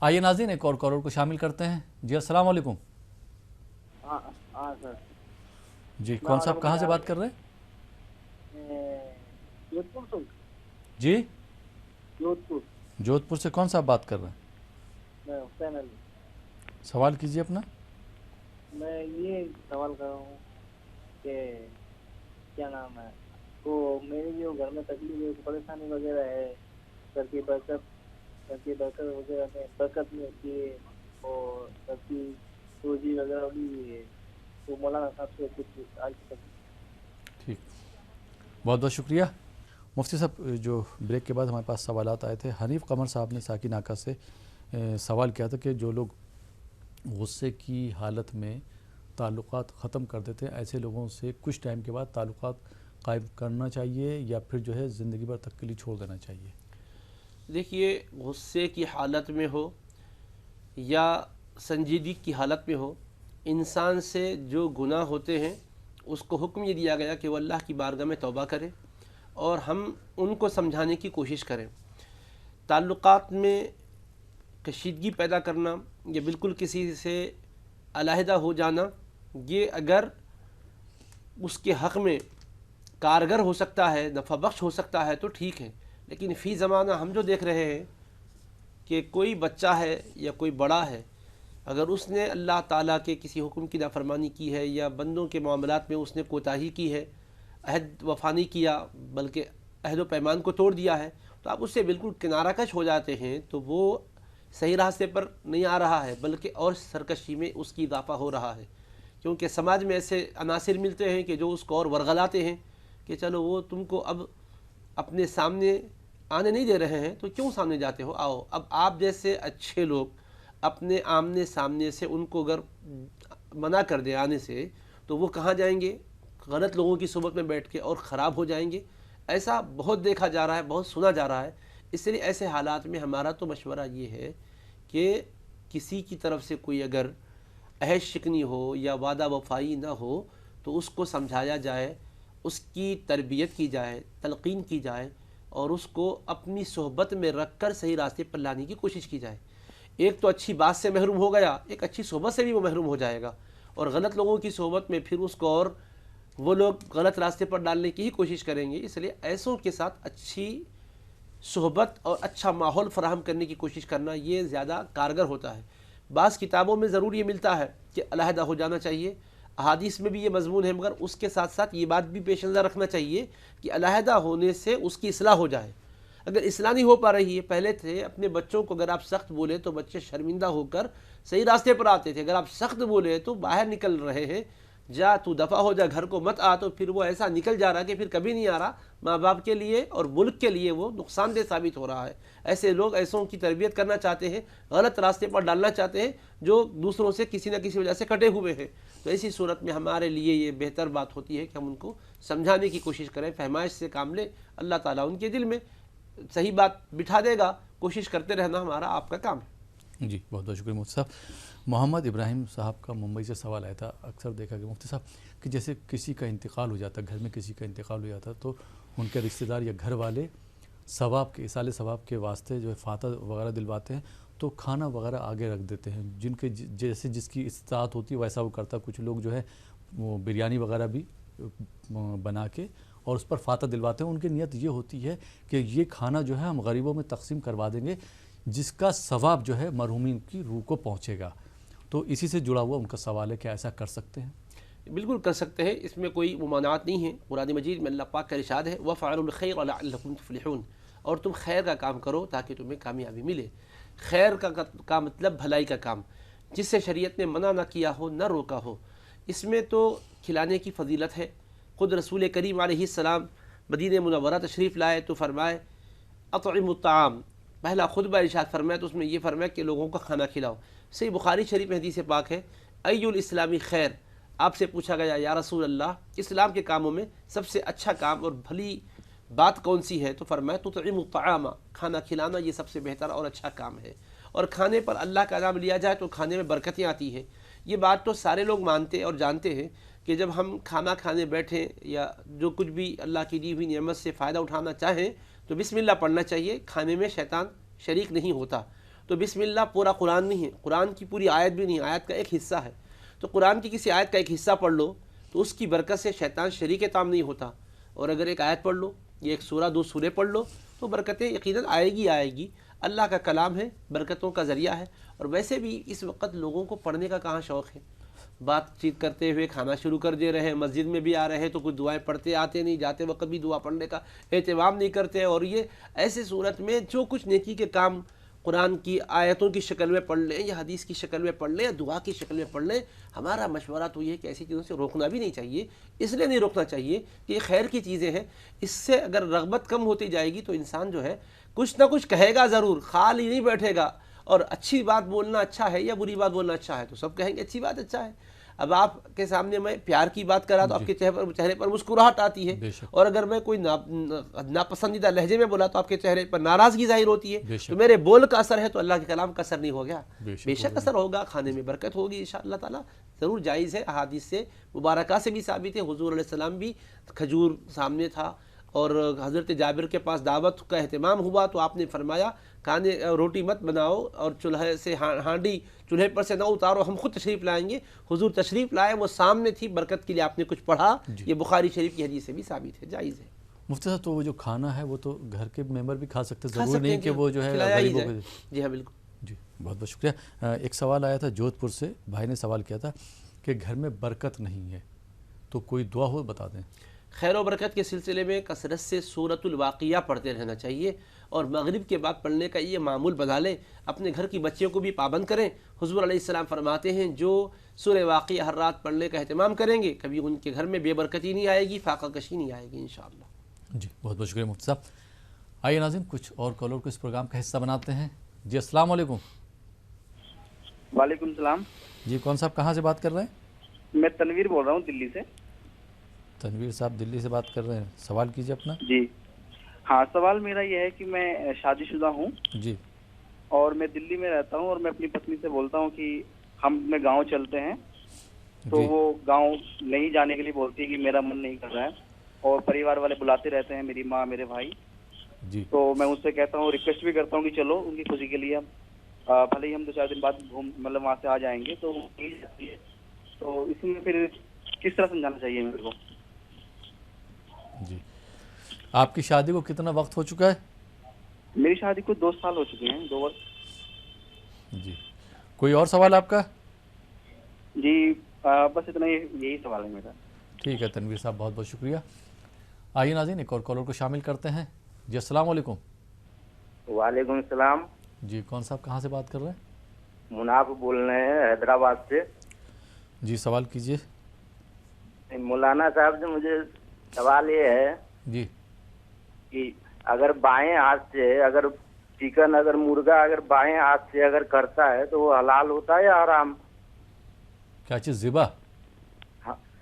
آئیے ناظرین ایک اور کالر کو شامل کرتے ہیں. جی السلام علیکم. ہاں سر. جی کون صاحب کہاں سے بات کر رہے ہیں؟ جی جودھ پور سے. کون صاحب بات کر رہے ہیں؟ میں حسین علی. سوال کیجیے اپنا. میں یہ سوال کر رہا ہوں کہ کیا نام ہے وہ میری جو گھر میں تکلیف پریشانی وغیرہ ہے، گھر کی برکت وغیرہ میں برکت نہیں ہوتی ہے اور گھر کی روزی وغیرہ اڑی ہوئی ہے، تو مولانا صاحب سے کچھ آج تک. ٹھیک، بہت بہت شکریہ. مفتی صاحب جو بریک کے بعد ہمارے پاس سوالات آئے تھے، حنیف قمر صاحب نے ساکی ناکہ سے سوال کیا تھا کہ جو لوگ غصے کی حالت میں تعلقات ختم کر دیتے ہیں، ایسے لوگوں سے کچھ ٹائم کے بعد تعلقات قائم کرنا چاہیے یا پھر جو ہے زندگی بھر تک کے لیے چھوڑ دینا چاہیے؟ دیکھیے، غصے کی حالت میں ہو یا سنجیدگی کی حالت میں ہو، انسان سے جو گناہ ہوتے ہیں اس کو حکم یہ دیا گیا کہ وہ اللہ کی بارگاہ میں توبہ کرے اور ہم ان کو سمجھانے کی کوشش کریں. تعلقات میں کشیدگی پیدا کرنا یا بالکل کسی سے علیحدہ ہو جانا، یہ اگر اس کے حق میں کارگر ہو سکتا ہے، نفع بخش ہو سکتا ہے تو ٹھیک ہے. لیکن فی زمانہ ہم جو دیکھ رہے ہیں کہ کوئی بچہ ہے یا کوئی بڑا ہے، اگر اس نے اللہ تعالیٰ کے کسی حکم کی نافرمانی کی ہے یا بندوں کے معاملات میں اس نے کوتاہی کی ہے، عہد وفا نہیں کیا بلکہ عہد و پیمان کو توڑ دیا ہے، تو آپ اس سے بالکل کنارہ کش ہو جاتے ہیں، تو وہ صحیح راستے پر نہیں آ رہا ہے بلکہ اور سرکشی میں اس کی اضافہ ہو رہا ہے. کیونکہ سماج میں ایسے عناصر ملتے ہیں کہ جو اس کو اور ورغلاتے ہیں کہ چلو وہ تم کو اب اپنے سامنے آنے نہیں دے رہے ہیں تو کیوں سامنے جاتے ہو، آؤ. اب آپ جیسے اچھے لوگ اپنے آمنے سامنے سے ان کو اگر منع کر دیں آنے سے، تو وہ کہاں جائیں گے؟ غلط لوگوں کی صحبت میں بیٹھ کے اور خراب ہو جائیں گے. ایسا بہت دیکھا جا رہا ہے، بہت سنا جا رہا ہے. اس لیے ایسے حالات میں ہمارا تو مشورہ یہ ہے کہ کسی کی طرف سے کوئی اگر عہد شکنی ہو یا وعدہ وفائی نہ ہو تو اس کو سمجھایا جائے، اس کی تربیت کی جائے، تلقین کی جائے اور اس کو اپنی صحبت میں رکھ کر صحیح راستے پر لانے کی کوشش کی جائے. ایک تو اچھی بات سے محروم ہو گیا، ایک اچھی صحبت سے بھی وہ محروم ہو جائے گا، اور غلط لوگوں کی صحبت میں پھر اس کو اور وہ لوگ غلط راستے پر ڈالنے کی ہی کوشش کریں گے. اس لیے ایسوں کے ساتھ اچھی صحبت اور اچھا ماحول فراہم کرنے کی کوشش کرنا یہ زیادہ کارگر ہوتا ہے. بعض کتابوں میں ضرور یہ ملتا ہے کہ علیحدہ ہو جانا چاہیے، احادیث میں بھی یہ مضمون ہے، مگر اس کے ساتھ ساتھ یہ بات بھی پیش نظر رکھنا چاہیے کہ علیحدہ ہونے سے اس کی اصلاح ہو جائے. اگر اصلاح نہیں ہو پا رہی ہے، پہلے تھے اپنے بچوں کو اگر آپ سخت بولے تو بچے شرمندہ ہو کر صحیح راستے پر آتے تھے، اگر آپ سخت بولے تو باہر نکل رہے ہیں، جا تو دفع ہو جا، گھر کو مت آ، تو پھر وہ ایسا نکل جا رہا کہ پھر کبھی نہیں آ رہا. ماں باپ کے لیے اور ملک کے لیے وہ نقصان دہ ثابت ہو رہا ہے. ایسے لوگ ایسوں کی تربیت کرنا چاہتے ہیں، غلط راستے پر ڈالنا چاہتے ہیں جو دوسروں سے کسی نہ کسی وجہ سے کٹے ہوئے ہیں. تو ایسی صورت میں ہمارے لیے یہ بہتر بات ہوتی ہے کہ ہم ان کو سمجھانے کی کوشش کریں، فہمائش سے کام لیں. اللہ تعالیٰ ان کے دل میں صحیح بات بٹھا دے گا. کوشش کرتے رہنا ہمارا آپ کا کام ہے. جی بہت بہت شکریہ مفتی صاحب. محمد ابراہیم صاحب کا ممبئی سے سوال آیا تھا. اکثر دیکھا گیا مفتی صاحب کہ جیسے کسی کا انتقال ہو جاتا ہے، گھر میں کسی کا انتقال ہو جاتا ہے تو ان کے رشتہ دار یا گھر والے ثواب کے ایصال ثواب کے واسطے جو ہے فاتح وغیرہ دلواتے ہیں، تو کھانا وغیرہ آگے رکھ دیتے ہیں. جن کے جیسے جس کی استطاعت ہوتی ہے ویسا وہ کرتا ہے. کچھ لوگ جو ہے وہ بریانی وغیرہ بھی بنا کے اور اس پر فاتح دلواتے ہیں. ان کی نیت یہ ہوتی ہے کہ یہ کھانا جو ہے ہم غریبوں میں تقسیم کروا دیں گے، جس کا ثواب جو ہے مرحومین کی روح کو پہنچے گا. تو اسی سے جڑا ہوا ان کا سوال ہے کہ ایسا کر سکتے ہیں؟ بالکل کر سکتے ہیں، اس میں کوئی ممانعات نہیں ہے. قرآن مجید میں اللہ پاک کا ارشاد ہے وَفَعَلُوا الْخَيْرَ لَعَلَّكُمْ تُفْلِحُونَ، اور تم خیر کا کام کرو تاکہ تمہیں کامیابی ملے. خیر کا مطلب بھلائی کا کام، جس سے شریعت نے منع نہ کیا ہو، نہ روکا ہو. اس میں تو کھلانے کی فضیلت ہے. خود رسول کریم علیہ السلام مدینہ منورہ تشریف لائے تو فرمائے اطعم الطعام، پہلا خطبہ ارشاد فرمایا تو اس میں یہ فرمایا کہ لوگوں کو کھانا کھلاؤ۔ صحیح بخاری شریف میں حدیث پاک ہے ای الاسلامی خیر، آپ سے پوچھا گیا یا رسول اللہ اسلام کے کاموں میں سب سے اچھا کام اور بھلی بات کون سی ہے؟ تو فرمایا تطعم الطعام، کھانا کھلانا یہ سب سے بہتر اور اچھا کام ہے، اور کھانے پر اللہ کا نام لیا جائے تو کھانے میں برکتیں آتی ہیں۔ یہ بات تو سارے لوگ مانتے اور جانتے ہیں کہ جب ہم کھانا کھانے بیٹھیں یا جو کچھ بھی اللہ کی دی ہوئی نعمت سے فائدہ اٹھانا چاہیں تو بسم اللہ پڑھنا چاہیے، کھانے میں شیطان شریک نہیں ہوتا۔ تو بسم اللہ پورا قرآن نہیں ہے، قرآن کی پوری آیت بھی نہیں، آیت کا ایک حصہ ہے، تو قرآن کی کسی آیت کا ایک حصہ پڑھ لو تو اس کی برکت سے شیطان شریک تام نہیں ہوتا، اور اگر ایک آیت پڑھ لو یا ایک سورہ 2 سورے پڑھ لو تو برکتیں یقیناً آئے گی۔ اللہ کا کلام ہے، برکتوں کا ذریعہ ہے، اور ویسے بھی اس وقت لوگوں کو پڑھنے کا کہاں شوق ہے، بات چیت کرتے ہوئے کھانا شروع کر دے رہے ہیں، مسجد میں بھی آ رہے ہیں تو کچھ دعائیں پڑھتے آتے نہیں، جاتے وقت بھی دعا پڑھنے کا اہتمام نہیں کرتے، اور یہ ایسے صورت میں جو کچھ نیکی کے کام قرآن کی آیتوں کی شکل میں پڑھ لیں یا حدیث کی شکل میں پڑھ لیں یا دعا کی شکل میں پڑھ لیں، ہمارا مشورہ تو یہ ہے کہ ایسی چیزوں سے روکنا بھی نہیں چاہیے۔ اس لیے نہیں روکنا چاہیے کہ یہ خیر کی چیزیں ہیں، اس سے اگر رغبت کم ہوتی جائے گی تو انسان جو ہے کچھ نہ کچھ کہے گا ضرور، خالی نہیں بیٹھے گا، اور اچھی بات بولنا اچھا ہے یا بری بات بولنا اچھا ہے تو سب کہیں گے اچھی بات اچھا ہے۔ اب آپ کے سامنے میں پیار کی بات کرا تو آپ کے چہرے پر مسکراہٹ آتی ہے، اور اگر میں کوئی ناپسندیدہ لہجے میں بولا تو آپ کے چہرے پر ناراضگی ظاہر ہوتی ہے، تو میرے بول کا اثر ہے تو اللہ کے کلام کا اثر نہیں ہو گیا، بے شک اثر ہوگا، کھانے میں برکت ہوگی انشاءاللہ تعالیٰ، ضرور جائز ہے، احادیث سے مبارکہ سے بھی ثابت ہے، حضور علیہ السلام بھی کھجور سامنے تھا اور حضرت جابر کے پاس دعوت کا اہتمام ہوا تو آپ نے فرمایا کھانے روٹی مت بناؤ اور چولہے سے ہانڈی چولہے پر سے نہ اتارو، ہم خود تشریف لائیں گے۔ حضور تشریف لائے، وہ سامنے تھی، برکت کے لیے آپ نے کچھ پڑھا، یہ بخاری شریف کی حدیث سے بھی ثابت ہے، جائز ہے۔ مفتی صاحب تو وہ جو کھانا ہے وہ تو گھر کے ممبر بھی کھا سکتے، ضروری نہیں کہ وہ جو ہے غریبوں کو۔ جی ہاں بالکل۔ جی بہت بہت شکریہ۔ ایک سوال آیا تھا جودھ پور سے، بھائی نے سوال کیا تھا کہ گھر میں برکت نہیں ہے تو کوئی دعا ہو بتا دیں۔ خیر و برکت کے سلسلے میں کثرت سے سورۃ الواقعہ پڑھتے رہنا چاہیے، اور مغرب کے بعد پڑھنے کا یہ معمول بنا لیں، اپنے گھر کی بچیوں کو بھی پابند کریں۔ حضور علیہ السلام فرماتے ہیں جو سورہ واقعہ ہر رات پڑھنے کا اہتمام کریں گے کبھی ان کے گھر میں بے برکتی نہیں آئے گی، فاقہ کشی نہیں آئے گی انشاءاللہ۔ جی بہت بہت شکریہ مفتی صاحب۔ آئیے ناظرین کچھ اور کالر کو اس پروگرام کا حصہ بناتے ہیں۔ جی السلام علیکم۔ وعلیکم السلام۔ جی کون صاحب کہاں سے بات کر رہے ہیں؟ میں تنویر بول رہا ہوں دلی سے۔ تنویر صاحب دلی سے بات کر رہے ہیں، سوال کیجیے اپنا۔ جی ہاں، سوال میرا یہ ہے کہ میں شادی شدہ ہوں جی، اور میں دلی میں رہتا ہوں، اور میں اپنی پتنی سے بولتا ہوں کہ ہم اپنے گاؤں چلتے ہیں تو جی، وہ گاؤں نہیں جانے کے لیے بولتی ہے کہ میرا من نہیں کر رہا ہے، اور پریوار والے بلاتے رہتے ہیں، میری ماں میرے بھائی، جی تو میں اس سے کہتا ہوں، ریکویسٹ بھی کرتا ہوں کہ چلو ان کی خوشی کے لیے بھلے ہی ہم 2-4 دن بعد مطلب وہاں سے آ جائیں گے، تو وہ نہیں جاتی ہے۔ تو اس میں پھر کس طرح سمجھانا چاہیے میرے کو؟ جی آپ کی شادی کو کتنا وقت ہو چکا ہے؟ میری شادی کو 2 سال ہو چکے ہیں، 2 وقت۔ جی کوئی اور سوال آپ کا؟ جی بس اتنا یہی سوال ہے میرا۔ ٹھیک ہے تنویر صاحب، بہت بہت شکریہ۔ آئیے ناظرین ایک اور کالر کو شامل کرتے ہیں۔ جی السلام علیکم۔ وعلیکم السلام۔ جی کون صاحب کہاں سے بات کر رہے ہیں؟ مناف بول رہے ہیں حیدرآباد سے۔ جی سوال کیجیے۔ مولانا صاحب سے مجھے سوال یہ ہے جی کہ اگر بائیں ہاتھ سے اگر چکن اگر مرغا اگر بائیں ہاتھ سے اگر کرتا ہے تو وہ حلال ہوتا ہے یا حرام؟ کیا چیز ذبح؟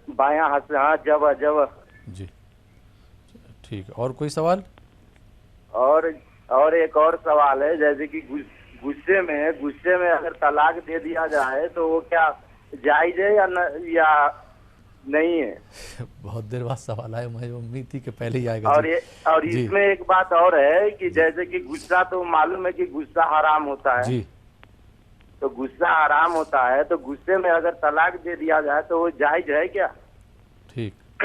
بائیں ہاتھ سے، ہاں جب۔ جی ٹھیک ہے، اور کوئی سوال؟ اور ایک اور سوال ہے، جیسے کہ غصے میں اگر طلاق دے دیا جائے تو وہ کیا جائز ہے یا نہیں ہے؟ بہت دیر بعد سوال آیا، مجھے امید تھی کہ پہلے ہی آئے گا۔ اور اس میں ایک بات اور ہے کہ جیسے کہ غصہ تو معلوم ہے کہ غصہ حرام ہوتا ہے، جی تو غصہ حرام ہوتا ہے، تو غصے میں اگر طلاق دے دیا جائے تو وہ جائز ہے کیا؟ ٹھیک،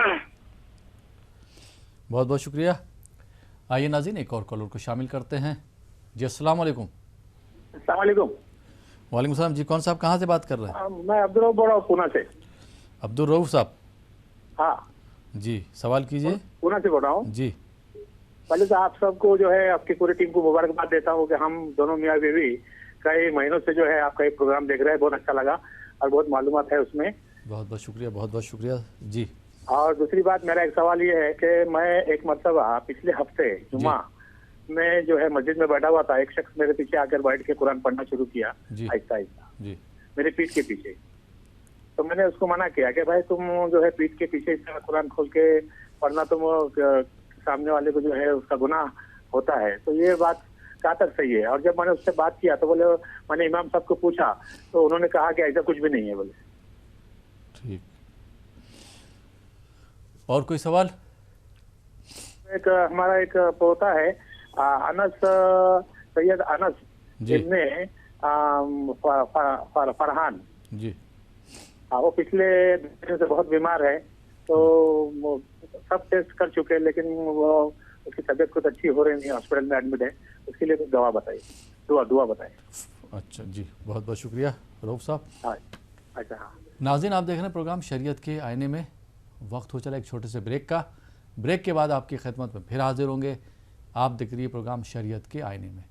بہت بہت شکریہ۔ آئیے ناظرین ایک اور کالر کو شامل کرتے ہیں۔ جی السلام علیکم۔ السلام علیکم۔ وعلیکم السلام۔ جی کون صاحب کہاں سے بات کر رہے ہیں؟ میں عبدالرؤف بول رہا ہوں پونا سے۔ عبدالرؤف صاحب؟ ہاں جی سوال کیجیے۔ پونا سے بول رہا ہوں جی پہلے تو آپ سب کو جو ہے آپ کی پوری ٹیم کو مبارکباد دیتا ہوں کہ ہم دونوں میاں بیوی کئی مہینوں سے جو ہے آپ کا یہ پروگرام دیکھ رہے ہیں، بہت اچھا لگا اور بہت معلومات ہے اس میں۔ بہت بہت شکریہ، بہت بہت شکریہ۔ جی اور دوسری بات میرا ایک سوال یہ ہے کہ میں ایک مرتبہ پچھلے ہفتے جمعہ میں جو ہے مسجد میں بیٹھا ہوا تھا، ایک شخص میرے پیچھے آ کر بیٹھ کے قرآن پڑھنا شروع کیا آہستہ آہستہ میرے پیٹھ کے پیچھے. تو میں نے اس کو منع کیا کہ بھائی تم جو ہے پیٹھ کے پیچھے اس طرح قرآن کھول کے پڑھنا تم سامنے والے کو جو ہے اس کا گناہ ہوتا ہے. تو یہ بات کہاں تک صحیح ہے؟ اور جب میں نے اس سے بات کیا تو بولے، میں نے امام صاحب کو پوچھا تو انہوں نے کہا کہ ایسا کچھ بھی نہیں ہے. بولے ٹھیک. اور کوئی سوال؟ ایک ہمارا ایک پوتا ہے انس، سید انس ابن فرحان جی، وہ پچھلے دن سے بہت بیمار ہے. تو سب ٹیسٹ کر چکے لیکن وہ اس کی طبیعت کچھ اچھی ہو رہی نہیں، ہاسپٹل میں ایڈمٹ ہے. اس کے لیے کچھ دعا بتائیے، دعا بتائیے. اچھا جی، بہت بہت شکریہ رؤف صاحب. اچھا ہاں ناظرین، آپ دیکھ رہے ہیں پروگرام شریعت کے آئینے میں. وقت ہو چلا ایک چھوٹے سے بریک کا. بریک کے بعد آپ کی خدمت میں پھر حاضر ہوں گے. آپ دیکھ رہیے پروگرام شریعت کے آئینے میں.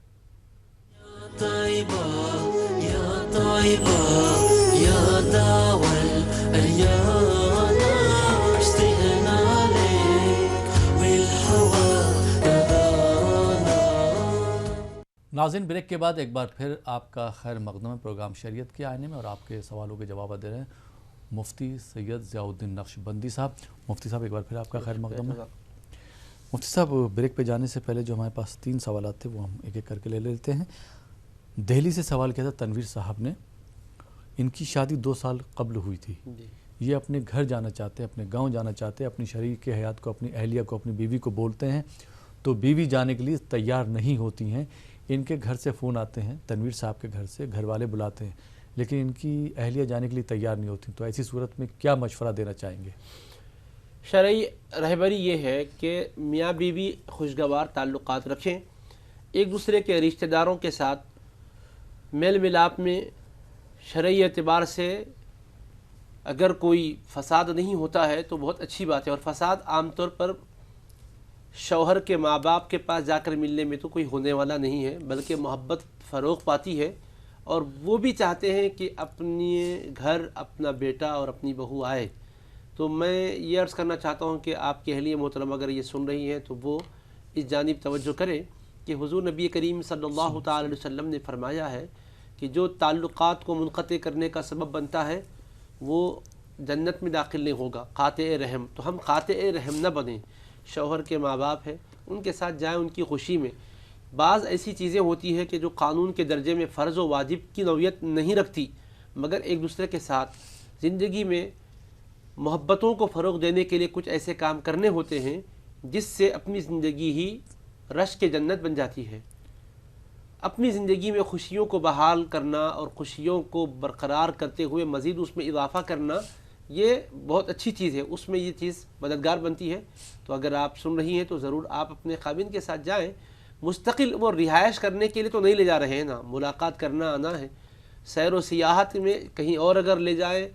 ناظرین، بریک کے بعد ایک بار پھر آپ کا خیر مقدم ہے پروگرام شریعت کے آئینے میں، اور آپ کے سوالوں کے جواب دے رہے ہیں مفتی سید ضیاء الدین نقشبندی صاحب. مفتی صاحب ایک بار پھر آپ کا خیر مقدم ہے. مفتی صاحب، بریک پہ جانے سے پہلے جو ہمارے پاس 3 سوالات تھے وہ ہم ایک ایک کر کے لے لیتے ہیں. دہلی سے سوال کیا تھا تنویر صاحب نے. ان کی شادی 2 سال قبل ہوئی تھی. یہ اپنے گھر جانا چاہتے ہیں، اپنے گاؤں جانا چاہتے ہیں، اپنی شریک حیات کو، اپنی اہلیہ کو، اپنی بیوی کو بولتے ہیں تو بیوی جانے کے لیے تیار نہیں ہوتی ہیں. ان کے گھر سے فون آتے ہیں، تنویر صاحب کے گھر سے گھر والے بلاتے ہیں، لیکن ان کی اہلیہ جانے کے لیے تیار نہیں ہوتی. تو ایسی صورت میں کیا مشورہ دینا چاہیں گے؟ شرعی رہبری یہ ہے کہ میاں بیوی خوشگوار تعلقات رکھیں، ایک دوسرے کے رشتہ داروں کے ساتھ میل ملاپ میں شرعی اعتبار سے اگر کوئی فساد نہیں ہوتا ہے تو بہت اچھی بات ہے. اور فساد عام طور پر شوہر کے ماں باپ کے پاس جا کر ملنے میں تو کوئی ہونے والا نہیں ہے، بلکہ محبت فروغ پاتی ہے. اور وہ بھی چاہتے ہیں کہ اپنے گھر اپنا بیٹا اور اپنی بہو آئے. تو میں یہ عرض کرنا چاہتا ہوں کہ آپ کی اہلیہ محترم اگر یہ سن رہی ہیں تو وہ اس جانب توجہ کریں کہ حضور نبی کریم صلی اللہ تعالی علیہ وسلم نے فرمایا ہے کہ جو تعلقات کو منقطع کرنے کا سبب بنتا ہے وہ جنت میں داخل نہیں ہوگا. قاطع رحم، تو ہم قاطع رحم نہ بنیں. شوہر کے ماں باپ ہیں، ان کے ساتھ جائیں ان کی خوشی میں. بعض ایسی چیزیں ہوتی ہیں کہ جو قانون کے درجے میں فرض و واجب کی نوعیت نہیں رکھتی، مگر ایک دوسرے کے ساتھ زندگی میں محبتوں کو فروغ دینے کے لیے کچھ ایسے کام کرنے ہوتے ہیں جس سے اپنی زندگی ہی رش کے جنت بن جاتی ہے. اپنی زندگی میں خوشیوں کو بحال کرنا اور خوشیوں کو برقرار کرتے ہوئے مزید اس میں اضافہ کرنا یہ بہت اچھی چیز ہے، اس میں یہ چیز مددگار بنتی ہے. تو اگر آپ سن رہی ہیں تو ضرور آپ اپنے خاوند کے ساتھ جائیں. مستقل وہ رہائش کرنے کے لیے تو نہیں لے جا رہے ہیں نا، ملاقات کرنا آنا ہے. سیر و سیاحت میں کہیں اور اگر لے جائیں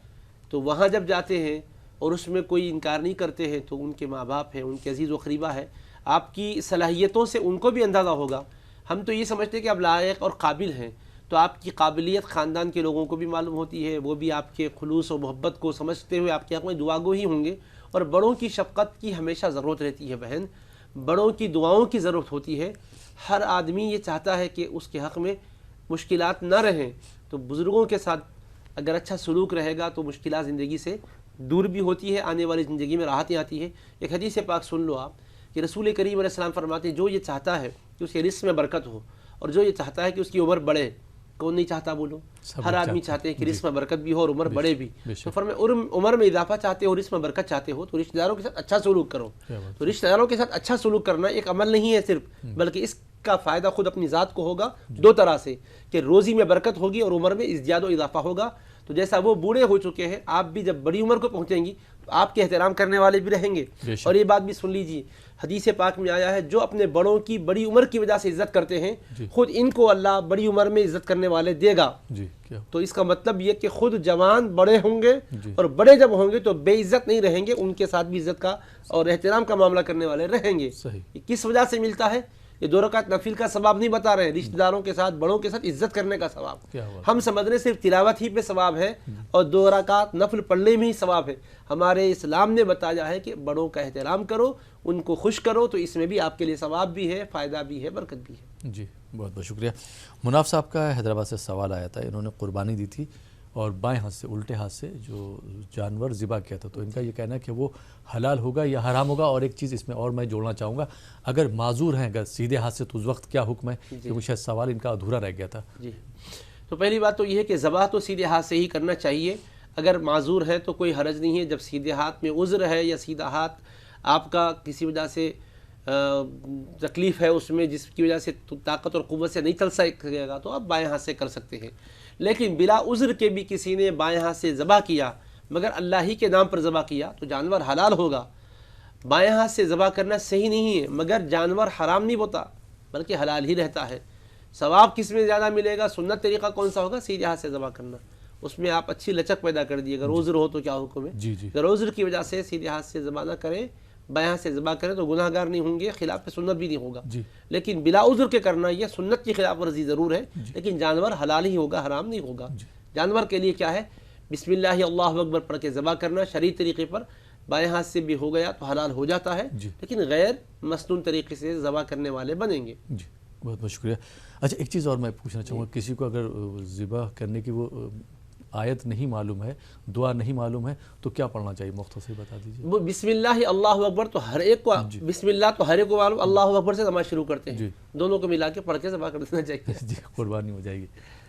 تو وہاں جب جاتے ہیں اور اس میں کوئی انکار نہیں کرتے ہیں تو ان کے ماں باپ ہیں، ان کے عزیز و قریبہ ہے، آپ کی صلاحیتوں سے ان کو بھی اندازہ ہوگا. ہم تو یہ سمجھتے ہیں کہ آپ لائق اور قابل ہیں، تو آپ کی قابلیت خاندان کے لوگوں کو بھی معلوم ہوتی ہے، وہ بھی آپ کے خلوص و محبت کو سمجھتے ہوئے آپ کے حق میں دعا گو ہی ہوں گے. اور بڑوں کی شفقت کی ہمیشہ ضرورت رہتی ہے بہن، بڑوں کی دعاؤں کی ضرورت ہوتی ہے. ہر آدمی یہ چاہتا ہے کہ اس کے حق میں مشکلات نہ رہیں. تو بزرگوں کے ساتھ اگر اچھا سلوک رہے گا تو مشکلات زندگی سے دور بھی ہوتی ہے، آنے والی زندگی میں راحتیں آتی ہے. ایک حدیث پاک سن لو آپ کہ رسول کریم علیہ السلام فرماتے ہیں جو یہ چاہتا ہے کہ اس کے رزق میں برکت ہو اور جو یہ چاہتا ہے کہ اس کی عمر بڑھے، کون نہیں چاہتا بولو؟ ہر آدمی چاہتے ہیں کہ رزق میں برکت بھی ہو اور عمر بڑھے بھی. تو فرمایا عمر میں اضافہ چاہتے ہو، رزق میں برکت چاہتے ہو تو رشتہ داروں کے ساتھ اچھا سلوک کرو. تو رشتہ داروں کے ساتھ اچھا سلوک کرنا ایک عمل نہیں ہے صرف، بلکہ اس کا فائدہ خود اپنی ذات کو ہوگا 2 طرح سے، کہ روزی میں برکت ہوگی اور عمر میں ازدیاد و اضافہ ہوگا. تو جیسا وہ بوڑھے ہو چکے ہیں، آپ بھی جب بڑی عمر کو پہنچیں گی تو آپ کے احترام کرنے والے بھی رہیں گے. اور یہ بات بھی سن لیجیے، حدیث پاک میں آیا ہے جو اپنے بڑوں کی بڑی عمر کی وجہ سے عزت کرتے ہیں خود ان کو اللہ بڑی عمر میں عزت کرنے والے دے گا. تو اس کا مطلب یہ کہ خود جوان بڑے ہوں گے اور بڑے جب ہوں گے تو بے عزت نہیں رہیں گے، ان کے ساتھ بھی عزت کا اور احترام کا معاملہ کرنے والے رہیں گے. یہ کس وجہ سے ملتا ہے یہ 2 رکعت نفل کا ثواب نہیں بتا رہے ہیں، رشتہ داروں کے ساتھ بڑوں کے ساتھ عزت کرنے کا ثواب۔ ہم سمجھ رہے صرف تلاوت ہی پہ ثواب ہے اور 2 رکعت نفل پڑھنے میں ہی ثواب ہے۔ ہمارے اسلام نے بتایا ہے کہ بڑوں کا احترام کرو، ان کو خوش کرو، تو اس میں بھی آپ کے لیے ثواب بھی ہے، فائدہ بھی ہے، برکت بھی ہے۔ جی بہت بہت شکریہ۔ مناف صاحب کا حیدرآباد سے سوال آیا تھا، انہوں نے قربانی دی تھی اور بائیں ہاتھ سے الٹے ہاتھ سے جو جانور ذبح کیا تھا، تو ان کا یہ کہنا ہے کہ وہ حلال ہوگا یا حرام ہوگا؟ اور ایک چیز اس میں اور میں جوڑنا چاہوں گا، اگر معذور ہیں، اگر سیدھے ہاتھ سے، تو اس وقت کیا حکم ہے؟ کیونکہ شاید سوال ان کا ادھورا رہ گیا تھا۔ جی تو پہلی بات تو یہ ہے کہ ذبح تو سیدھے ہاتھ سے ہی کرنا چاہیے، اگر معذور ہے تو کوئی حرج نہیں ہے۔ جب سیدھے ہاتھ میں عذر ہے یا سیدھا ہاتھ آپ کا کسی وجہ سے تکلیف ہے اس میں، جس کی وجہ سے طاقت اور قوت سے نہیں چل سکے گا، تو آپ بائیں ہاتھ سے کر سکتے ہیں۔ لیکن بلا عذر کے بھی کسی نے بائیں ہاتھ سے ذبح کیا مگر اللہ ہی کے نام پر ذبح کیا تو جانور حلال ہوگا۔ بائیں ہاتھ سے ذبح کرنا صحیح نہیں ہے مگر جانور حرام نہیں ہوتا بلکہ حلال ہی رہتا ہے۔ ثواب کس میں زیادہ ملے گا؟ سنت طریقہ کون سا ہوگا؟ سیدھے ہاتھ سے ذبح کرنا، اس میں آپ اچھی لچک پیدا کر دیے۔ اگر عذر ہو تو کیا حکم ہے؟ اگر عذر کی وجہ سے سیدھے ہاتھ سے ذبح نہ کریں، بائیں ہاتھ سے ذبح کریں تو گناہ گار نہیں ہوں گے، خلاف سنت بھی نہیں ہوگا۔ لیکن بلا عذر کے کرنا یہ سنت کی خلاف ورزی ضرور ہے، لیکن جانور حلال ہی ہوگا، حرام نہیں ہوگا۔ جانور کے لیے کیا ہے؟ بسم اللہ اللہ اکبر پڑھ کے ذبح کرنا، شرعی طریقے پر بائیں ہاتھ سے بھی ہو گیا تو حلال ہو جاتا ہے، لیکن غیر مسنون طریقے سے ذبح کرنے والے بنیں گے۔ جی بہت بہت شکریہ۔ اچھا ایک چیز اور میں پوچھنا چاہوں گا، کسی کو اگر ذبح کرنے کی وہ آیت نہیں معلوم ہے، دعا نہیں معلوم ہے، تو کیا پڑھنا چاہیے؟ مختصر بتا دیجیے۔ وہ بسم اللہ اللہ اکبر تو ہر ایک کو، بسم اللہ تو ہر ایک کو معلوم، اللہ اکبر سے نماز شروع کرتے ہیں، دونوں کو ملا کے پڑھ کے ذبح کر دینا چاہیے۔ جی قربانی ہو جائے گی۔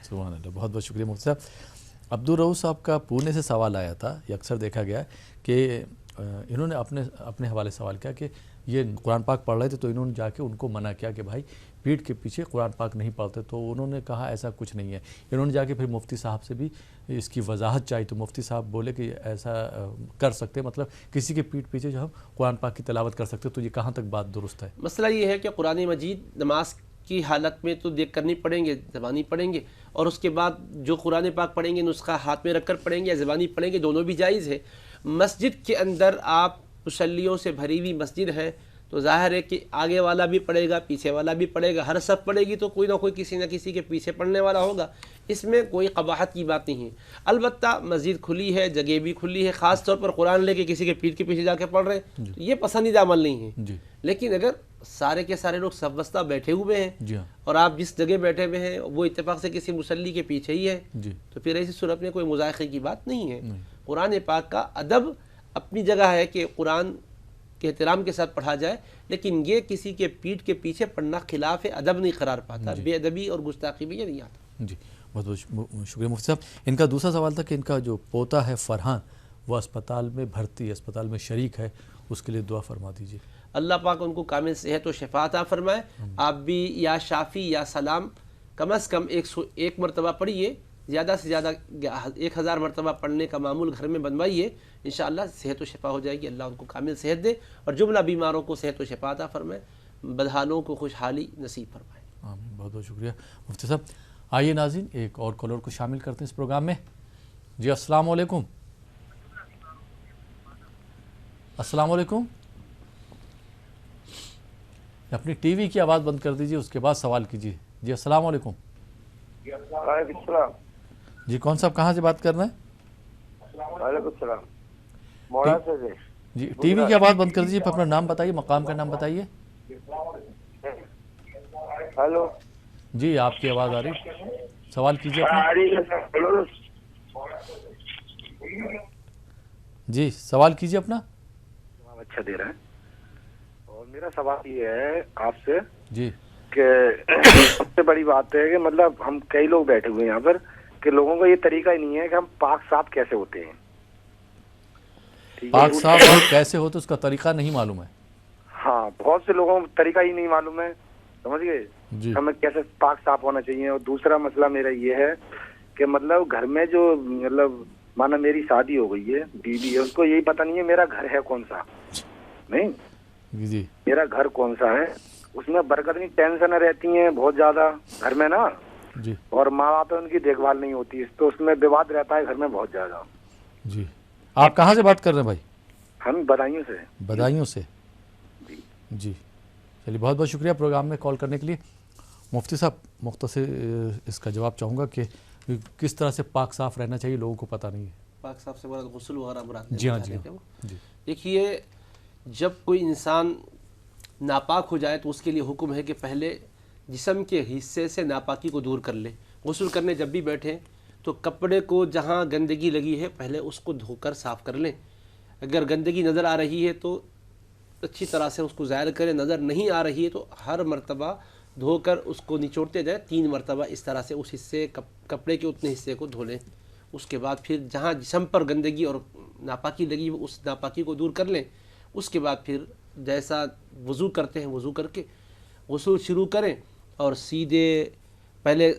سبحان اللہ، بہت بہت شکریہ مفتی صاحب۔ عبدالرؤوف صاحب کا پونے سے سوال آیا تھا، یہ اکثر دیکھا گیا کہ انہوں نے اپنے حوالے سوال کیا کہ یہ قرآن پاک پڑھ رہے تھے تو انہوں نے جا کے ان کو منع کیا کہ بھائی پیٹھ کے پیچھے قرآن پاک نہیں پڑھتے، تو انہوں نے کہا ایسا کچھ نہیں ہے۔ انہوں نے جا کے پھر مفتی صاحب سے بھی اس کی وضاحت چاہی تو مفتی صاحب بولے کہ ایسا کر سکتے، مطلب کسی کے پیٹھ پیچھے جو ہم قرآن پاک کی تلاوت کر سکتے، تو یہ کہاں تک بات درست ہے؟ مسئلہ یہ ہے کہ قرآن مجید نماز کی حالت میں تو دیکھ کر نہیں پڑھیں گے، زبانی پڑھیں گے، اور اس کے بعد جو قرآن پاک پڑھیں گے نسخہ ہاتھ میں رکھ کر پڑھیں گے یا زبانی پڑھیں گے، دونوں بھی جائز ہے۔ مسجد کے اندر آپ مصلیوں سے بھری ہوئی مسجد ہے تو ظاہر ہے کہ آگے والا بھی پڑھے گا، پیچھے والا بھی پڑھے گا، ہر صف پڑھے گی تو کوئی نہ کوئی کسی نہ کسی کے پیچھے پڑھنے والا ہوگا، اس میں کوئی قباحت کی بات نہیں ہے۔ البتہ مسجد کھلی ہے، جگہ بھی کھلی ہے، خاص طور پر قرآن لے کے کسی کے پیٹھ کے پیچھے جا کے پڑھ رہے ہیں تو یہ پسندیدہ عمل نہیں ہے۔ لیکن اگر سارے کے سارے لوگ صف بستہ بیٹھے ہوئے ہیں اور آپ جس جگہ بیٹھے ہوئے ہیں وہ اتفاق سے کسی مصلی کے پیچھے ہی ہے تو پھر ایسی صورت میں کوئی مذائقے کی بات نہیں ہے۔ قرآن پاک کا ادب اپنی جگہ ہے کہ قرآن کے احترام کے ساتھ پڑھا جائے، لیکن یہ کسی کے پیٹھ کے پیچھے پڑھنا خلاف ادب نہیں قرار پاتا، بے ادبی اور گستاخی بھی یہ نہیں آتا۔ جی بہت بہت شکریہ مفتی صاحب۔ ان کا دوسرا سوال تھا کہ ان کا جو پوتا ہے فرحان وہ اسپتال میں بھرتی ہے، اسپتال میں شریک ہے، اس کے لیے دعا فرما دیجیے۔ اللہ پاک ان کو کامل صحت و شفا عطا فرمائے۔ آپ بھی یا شافی یا سلام کم از کم 101 مرتبہ پڑھیے، زیادہ سے زیادہ 1000 مرتبہ پڑھنے کا معمول گھر میں بنوائیے، انشاءاللہ صحت و شفا ہو جائے گی۔ اللہ ان کو کامل صحت دے اور جملہ بیماروں کو صحت و شفا عطا فرمائے، بدحالوں کو خوشحالی نصیب فرمائے۔ آمین، بہت بہت شکریہ مفتی صاحب۔ آئیے ناظرین ایک اور کالر کو شامل کرتے ہیں اس پروگرام میں۔ جی السلام علیکم۔ السلام علیکم۔ اپنی ٹی وی کی آواز بند کر دیجیے، اس کے بعد سوال کیجیے۔ جی السلام علیکم۔ وعلیکم السلام۔ جی کون صاحب کہاں سے بات کر رہے ہیں؟ وعلیکم السلام، مولانا سے۔ جی ٹی وی کی آواز بند کر دیجیے، اپنا نام بتائیے، مقام کا نام بتائیے۔ ہیلو جی آپ کی آواز آ رہی، سوال کیجیے اپنا۔ جی سوال کیجیے اپنا۔ اچھا دے رہا ہے، اور میرا سوال یہ ہے آپ سے جی کہ سب سے بڑی بات ہے کہ مطلب ہم کئی لوگ بیٹھے ہوئے ہیں یہاں پر کہ لوگوں کا یہ طریقہ ہی نہیں ہے کہ ہم پاک صاف کیسے ہوتے ہیں۔ پاک صاف اور کیسے ہوتے اس کا طریقہ نہیں معلوم ہے۔ ہاں بہت سے لوگوں کو طریقہ ہی نہیں معلوم ہے، سمجھ گئے، ہمیں کیسے پاک صاف ہونا چاہیے۔ اور دوسرا مسئلہ میرا یہ ہے کہ مطلب گھر میں جو مطلب مانا میری شادی ہو گئی ہے، بیوی ہے، اس کو یہی پتہ نہیں ہے میرا گھر ہے کون سا، نہیں جی میرا گھر کون سا ہے، اس میں برکت نہیں، ٹینشن رہتی ہیں بہت زیادہ گھر میں نا، جی اور ماں باپ ان کی دیکھ بھال نہیں ہوتی، تو اس میں وواد رہتا ہے گھر میں بہت زیادہ۔ جی آپ کہاں سے بات کر رہے ہیں بھائی؟ ہم بدایوں سے۔ بدایوں سے، جی چلیے بہت بہت شکریہ پروگرام میں کال کرنے کے لیے. مفتی صاحب مختصر اس کا جواب چاہوں گا کہ کس طرح سے پاک صاف رہنا چاہیے, لوگوں کو پتہ نہیں ہے. پاک صاف سے مراد غسل وغیرہ مراد جی ہاں جی. دیکھیے جب کوئی انسان ناپاک ہو جائے تو اس کے لیے حکم ہے کہ پہلے جسم کے حصے سے ناپاکی کو دور کر لے. غسل کرنے جب بھی بیٹھیں تو کپڑے کو جہاں گندگی لگی ہے پہلے اس کو دھو کر صاف کر لیں. اگر گندگی نظر آ رہی ہے تو اچھی طرح سے اس کو ظاہر کریں, نظر نہیں آ رہی ہے تو ہر مرتبہ دھو کر اس کو نچوڑتے جائیں 3 مرتبہ, اس طرح سے اس حصے کپڑے کے اتنے حصے کو دھو لیں. اس کے بعد پھر جہاں جسم پر گندگی اور ناپاکی لگی اس ناپاکی کو دور کر لیں. اس کے بعد پھر جیسا وضو کرتے ہیں وضو کر کے غسل شروع کریں, اور سیدھے پہلے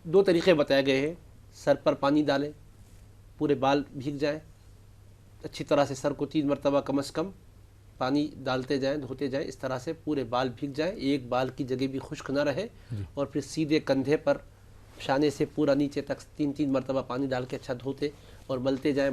2 طریقے بتائے گئے ہیں. سر پر پانی ڈالیں, پورے بال بھیگ جائیں, اچھی طرح سے سر کو 3 مرتبہ کم از کم پانی ڈالتے جائیں, دھوتے جائیں, اس طرح سے پورے بال بھیگ جائیں, ایک بال کی جگہ بھی خشک نہ رہے. اور پھر سیدھے کندھے پر شانے سے پورا نیچے تک 3 مرتبہ پانی ڈال کے اچھا دھوتے اور ملتے جائیں.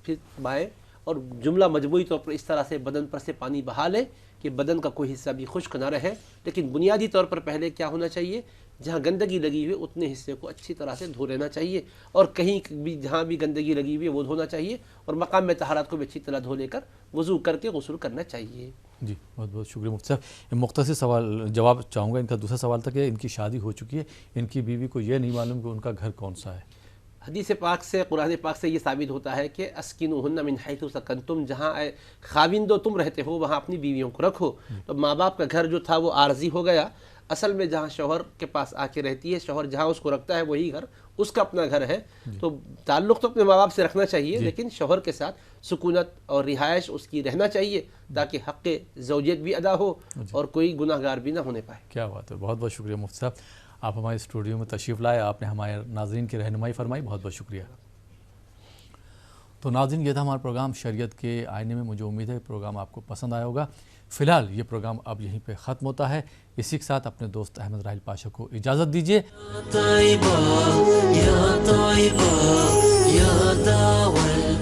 پھر بائیں, اور جملہ مجموعی طور پر اس طرح سے بدن پر سے پانی بہا لیں کہ بدن کا کوئی حصہ بھی خشک نہ رہے. لیکن بنیادی طور پر پہلے کیا ہونا چاہیے, جہاں گندگی لگی ہوئی اتنے حصے کو اچھی طرح سے دھو لینا چاہیے, اور کہیں بھی جہاں بھی گندگی لگی ہوئی ہے وہ دھونا چاہیے, اور مقام میں طہارت کو بھی اچھی طرح دھو لے کر وضو کر کے غسل کرنا چاہیے. جی بہت بہت شکریہ مفتی صاحب. مختصر سوال جواب چاہوں گا. ان کا دوسرا سوال تھا کہ ان کی شادی ہو چکی ہے, ان کی بیوی کو یہ نہیں معلوم کہ ان کا گھر کون سا ہے. حدیث پاک سے, قرآن پاک سے یہ ثابت ہوتا ہے کہ اسکنوہن من حیث سکنتم, جہاں خاوندو تم رہتے ہو وہاں اپنی بیویوں کو رکھو. تو ماں باپ کا گھر جو تھا وہ عارضی ہو گیا. اصل میں جہاں شوہر کے پاس آ کے رہتی ہے, شوہر جہاں اس کو رکھتا ہے وہی گھر اس کا اپنا گھر ہے. تو تعلق تو اپنے ماں باپ سے رکھنا چاہیے, لیکن شوہر کے ساتھ سکونت اور رہائش اس کی رہنا چاہیے تاکہ حق زوجیت بھی ادا ہو اور کوئی گناہ گار بھی نہ ہونے پائے. کیا بات ہے, بہت بہت شکریہ مفتی صاحب, آپ ہمارے اسٹوڈیو میں تشریف لائے, آپ نے ہمارے ناظرین کی رہنمائی فرمائی, بہت بہت شکریہ. تو ناظرین یہ تھا ہمارا پروگرام شریعت کے آئینے میں. مجھے امید ہے پروگرام آپ کو پسند آیا ہوگا. فی الحال یہ پروگرام اب یہیں پہ ختم ہوتا ہے. اسی کے ساتھ اپنے دوست احمد راحیل پاشا کو اجازت دیجیے. یا طیبہ یا دعوی